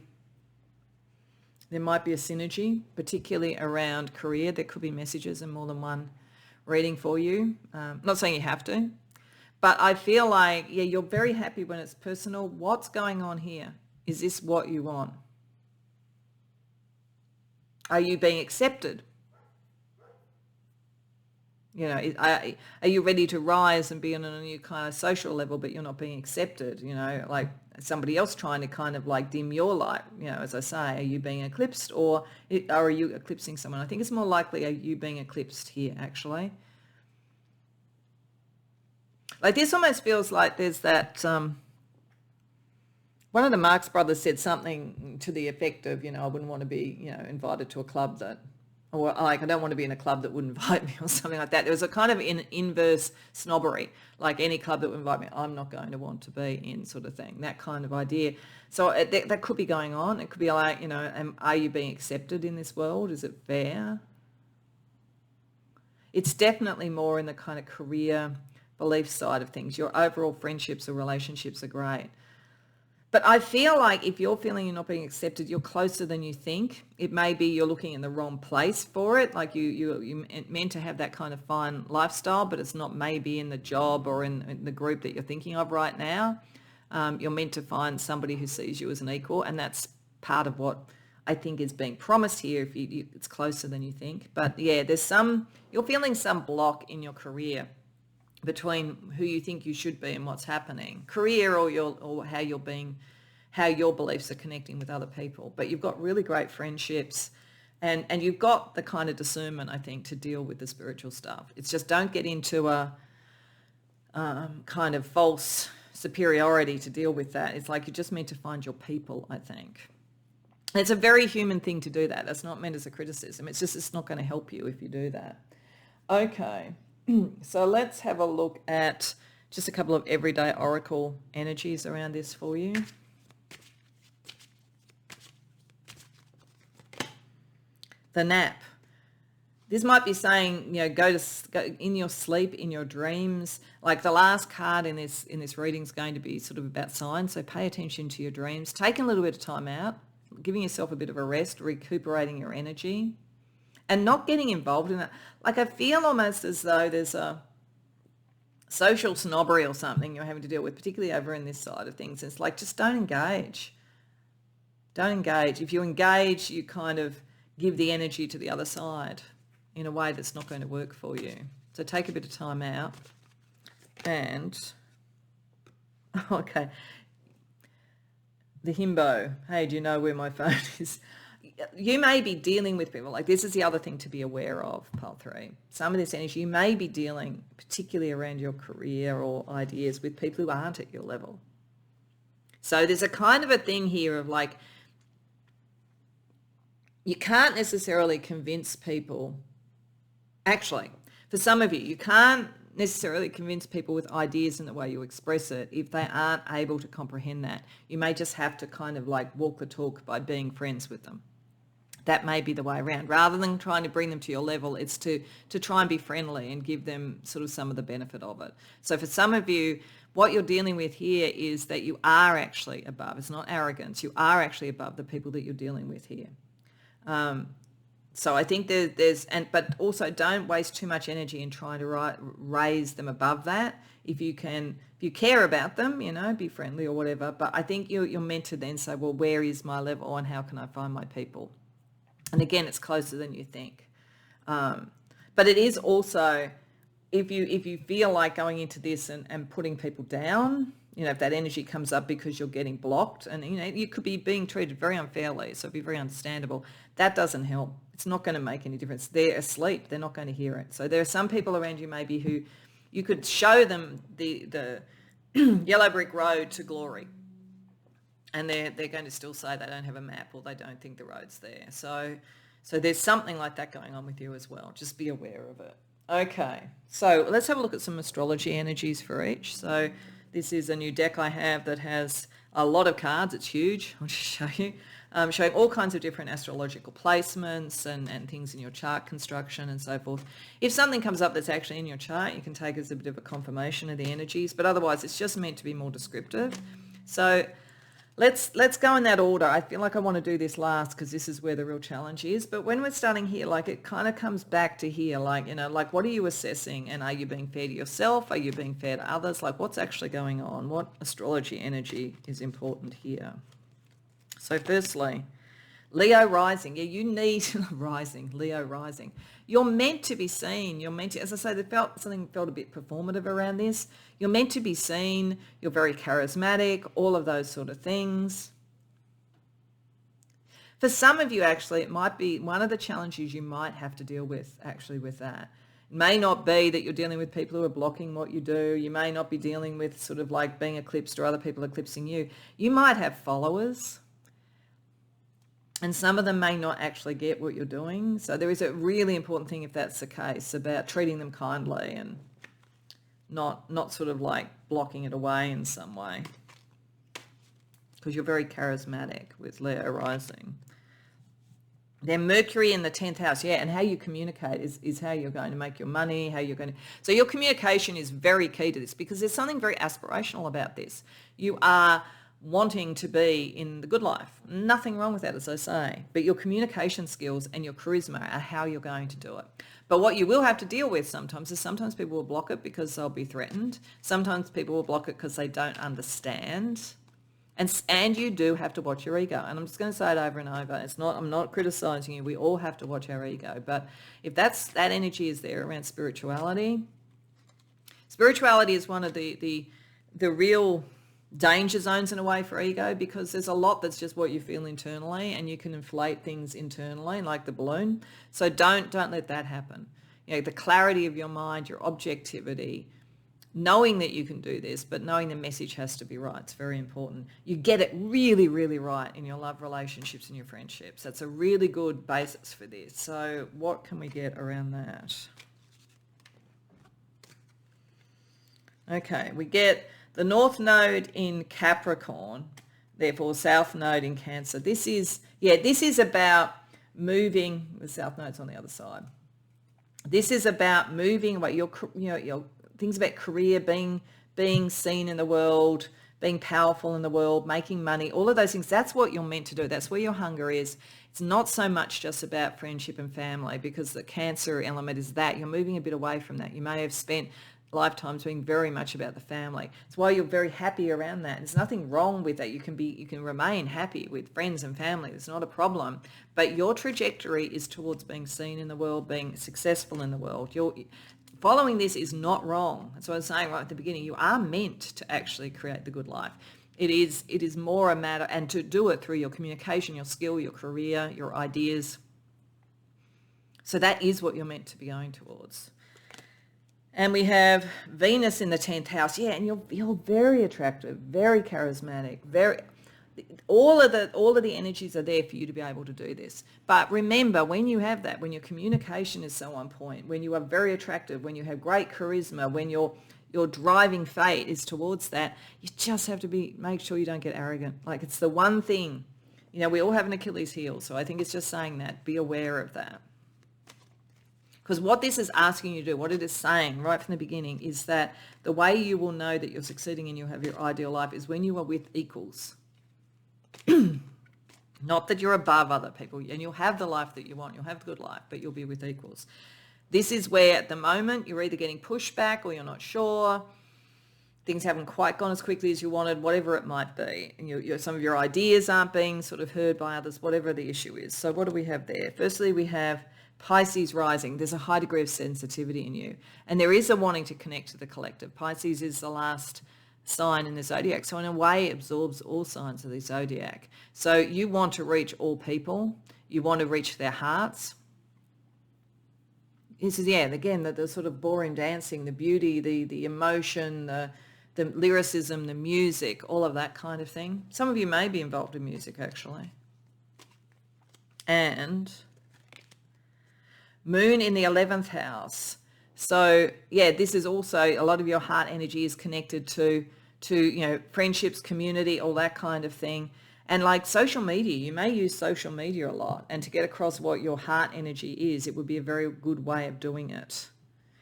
a synergy, particularly around career. There could be messages in more than one reading for you. Not saying you have to, but I feel like, yeah, you're very happy when it's personal. What's going on here? Is this what you want? Are you being accepted? You know, are you ready to rise and be on a new kind of social level, but you're not being accepted? You know, like somebody else trying to kind of like dim your light. You know, as I say, are you being eclipsed, or are you eclipsing someone? I think it's more likely, are you being eclipsed here, actually? Like this almost feels like there's that, one of the Marx brothers said something to the effect of, you know, I wouldn't want to be, you know, invited to a club that, or like, I don't want to be in a club that would invite me or something like that. There was a kind of inverse snobbery, like any club that would invite me, I'm not going to want to be in, sort of thing, that kind of idea. So that could be going on. It could be like, you know, are you being accepted in this world? Is it fair? It's definitely more in the kind of career belief side of things. Your overall friendships or relationships are great. But I feel like if you're feeling you're not being accepted, you're closer than you think. It may be you're looking in the wrong place for it. Like you meant to have that kind of fine lifestyle, but it's not maybe in the job or in the group that you're thinking of right now. You're meant to find somebody who sees you as an equal, and that's part of what I think is being promised here. If it's closer than you think. But yeah, you're feeling some block in your career between who you think you should be and what's happening, career or how your beliefs are connecting with other people. But you've got really great friendships, and you've got the kind of discernment, I think, to deal with the spiritual stuff. It's just don't get into a kind of false superiority to deal with that. It's like you're just meant to find your people, I think. It's a very human thing to do that. That's not meant as a criticism. It's not going to help you if you do that. Okay. So let's have a look at just a couple of everyday oracle energies around this for you. The nap. This might be saying, you know, go in your sleep, in your dreams. Like the last card in this reading is going to be sort of about signs. So pay attention to your dreams. Taking a little bit of time out, giving yourself a bit of a rest, recuperating your energy, and not getting involved in it. Like I feel almost as though there's a social snobbery or something you're having to deal with, particularly over in this side of things. It's like, just don't engage. Don't engage. If you engage, you kind of give the energy to the other side in a way that's not going to work for you. So take a bit of time out. And, okay, the himbo. Hey, do you know where my phone is? You may be dealing with people, like this is the other thing to be aware of, pile 3. Some of this energy, you may be dealing, particularly around your career or ideas, with people who aren't at your level. So there's a kind of a thing here of like, you can't necessarily convince people. Actually, for some of you can't necessarily convince people with ideas and the way you express it if they aren't able to comprehend that. You may just have to kind of like walk the talk by being friends with them. That may be the way around. Rather than trying to bring them to your level, it's to try and be friendly and give them sort of some of the benefit of it. So for some of you, what you're dealing with here is that you are actually above. It's not arrogance. You are actually above the people that you're dealing with here. So I think but also don't waste too much energy in trying to raise them above that. If you care about them, you know, be friendly or whatever. But I think you're meant to then say, well, where is my level and how can I find my people? And again, it's closer than you think. But it is also, if you feel like going into this and putting people down, you know, if that energy comes up because you're getting blocked and, you know, you could be being treated very unfairly, so it'd be very understandable. That doesn't help. It's not going to make any difference. They're asleep. They're not going to hear it. So there are some people around you maybe who you could show them the yellow brick road to glory. And they're going to still say they don't have a map or they don't think the road's there. So there's something like that going on with you as well. Just be aware of it. Okay, so let's have a look at some astrology energies for each. So this is a new deck I have that has a lot of cards. It's huge. I'll just show you. Showing all kinds of different astrological placements and things in your chart construction and so forth. If something comes up that's actually in your chart, you can take it as a bit of a confirmation of the energies. But otherwise, it's just meant to be more descriptive. So Let's go in that order. I feel like I want to do this last because this is where the real challenge is. But when we're starting here, like it kind of comes back to here, like, like what are you assessing, and are you being fair to yourself? Are you being fair to others? Like what's actually going on? What astrology energy is important here? So firstly, Leo rising. Yeah, you need rising, Leo rising. You're meant to be seen. You're meant to, as I say, something felt a bit performative around this. You're meant to be seen. You're very charismatic, all of those sort of things. For some of you, actually, it might be one of the challenges you might have to deal with, actually, with that. It may not be that you're dealing with people who are blocking what you do. You may not be dealing with sort of like being eclipsed or other people eclipsing you. You might have followers. And some of them may not actually get what you're doing. So there is a really important thing, if that's the case, about treating them kindly and not sort of like blocking it away in some way. Because you're very charismatic with Leo rising. Then Mercury in the 10th house, yeah, and how you communicate is how you're going to make your money, how you're going to... So your communication is very key to this because there's something very aspirational about this. You are wanting to be in the good life. Nothing wrong with that, as I say. But your communication skills and your charisma are how you're going to do it. But what you will have to deal with sometimes is sometimes people will block it because they'll be threatened. Sometimes people will block it because they don't understand. And you do have to watch your ego. And I'm just going to say it over and over. I'm not criticizing you. We all have to watch our ego. But if that energy is there around spirituality is one of the real danger zones in a way for ego, because there's a lot that's just what you feel internally, and you can inflate things internally like the balloon. So don't let that happen. The clarity of your mind, your objectivity, knowing that you can do this, but knowing the message has to be right. It's very important. You get it really, really right in your love relationships and your friendships. That's a really good basis for this. So what can we get around that? Okay, we get the North Node in Capricorn, therefore South Node in Cancer. This is about moving. The South Node's on the other side. This is about moving away. Your things about career, being seen in the world, being powerful in the world, making money, all of those things. That's what you're meant to do. That's where your hunger is. It's not so much just about friendship and family, because the Cancer element is that you're moving a bit away from that. You may have spent lifetimes being very much about the family. It's why you're very happy around that. There's nothing wrong with that. You can remain happy with friends and family. It's not a problem. But your trajectory is towards being seen in the world, being successful in the world. Following this is not wrong. That's what I was saying right at the beginning. You are meant to actually create the good life. It is more a matter, and to do it through your communication, your skill, your career, your ideas. So that is what you're meant to be going towards. And we have Venus in the 10th house. Yeah, and you're very attractive, very charismatic, all of the energies are there for you to be able to do this. But remember, when you have that, when your communication is so on point, when you are very attractive, when you have great charisma, when your driving fate is towards that, you just have to make sure you don't get arrogant. Like, it's the one thing. We all have an Achilles heel, so I think it's just saying that. Be aware of that. Because what this is asking you to do, what it is saying right from the beginning, is that the way you will know that you're succeeding and you have your ideal life is when you are with equals. Not that you're above other people, and you'll have the life that you want. You'll have the good life, but you'll be with equals. This is where at the moment you're either getting pushback or you're not sure. Things haven't quite gone as quickly as you wanted, whatever it might be. And some of your ideas aren't being sort of heard by others, whatever the issue is. So what do we have there? Firstly, we have Pisces rising. There's a high degree of sensitivity in you. And there is a wanting to connect to the collective. Pisces is the last sign in the zodiac. So in a way, it absorbs all signs of the zodiac. So you want to reach all people. You want to reach their hearts. This is, again, the sort of ballroom dancing, the beauty, the emotion, the lyricism, the music, all of that kind of thing. Some of you may be involved in music, actually. And Moon in the 11th house. So, this is also, a lot of your heart energy is connected to friendships, community, all that kind of thing. And like social media, you may use social media a lot. And to get across what your heart energy is, it would be a very good way of doing it.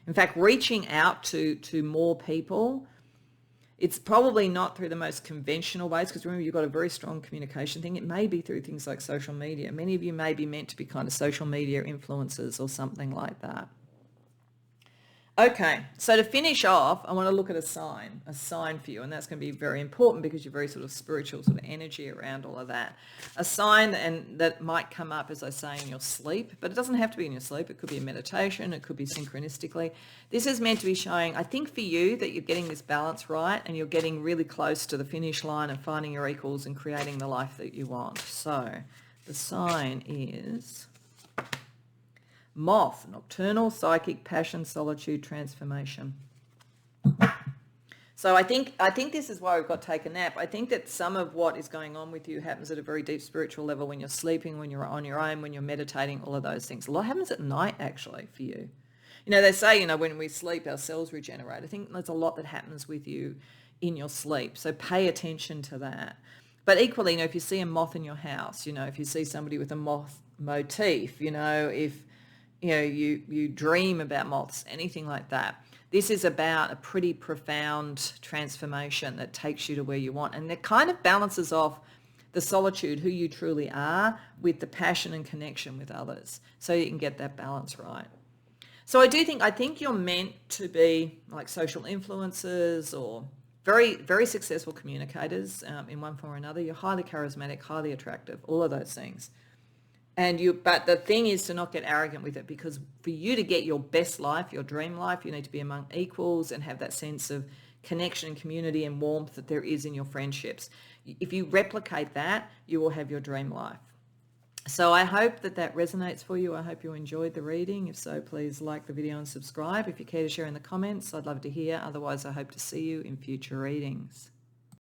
In fact, reaching out to more people It's probably not through the most conventional ways, because remember, you've got a very strong communication thing. It may be through things like social media. Many of you may be meant to be kind of social media influencers or something like that. Okay, so to finish off, I want to look at a sign for you, and that's going to be very important because you're very sort of spiritual sort of energy around all of that. A sign, and that might come up, as I say, in your sleep, but it doesn't have to be in your sleep. It could be a meditation, it could be synchronistically. This is meant to be showing, I think for you, that you're getting this balance right and you're getting really close to the finish line and finding your equals and creating the life that you want. So the sign is Moth, nocturnal, psychic, passion, solitude, transformation. So I think this is why we've got take a nap. I think that some of what is going on with you happens at a very deep spiritual level when you're sleeping, when you're on your own, when you're meditating, all of those things. A lot happens at night, actually, for you. They say, when we sleep, our cells regenerate. I think there's a lot that happens with you in your sleep. So pay attention to that. But equally, if you see a moth in your house, if you see somebody with a moth motif, if you dream about moths, anything like that. This is about a pretty profound transformation that takes you to where you want. And it kind of balances off the solitude, who you truly are, with the passion and connection with others. So you can get that balance right. So I think you're meant to be like social influencers or very, very successful communicators in one form or another. You're highly charismatic, highly attractive, all of those things. But the thing is to not get arrogant with it, because for you to get your best life, your dream life, you need to be among equals and have that sense of connection and community and warmth that there is in your friendships. If you replicate that, you will have your dream life. So I hope that resonates for you. I hope you enjoyed the reading. If so, please like the video and subscribe. If you care to share in the comments, I'd love to hear. Otherwise, I hope to see you in future readings.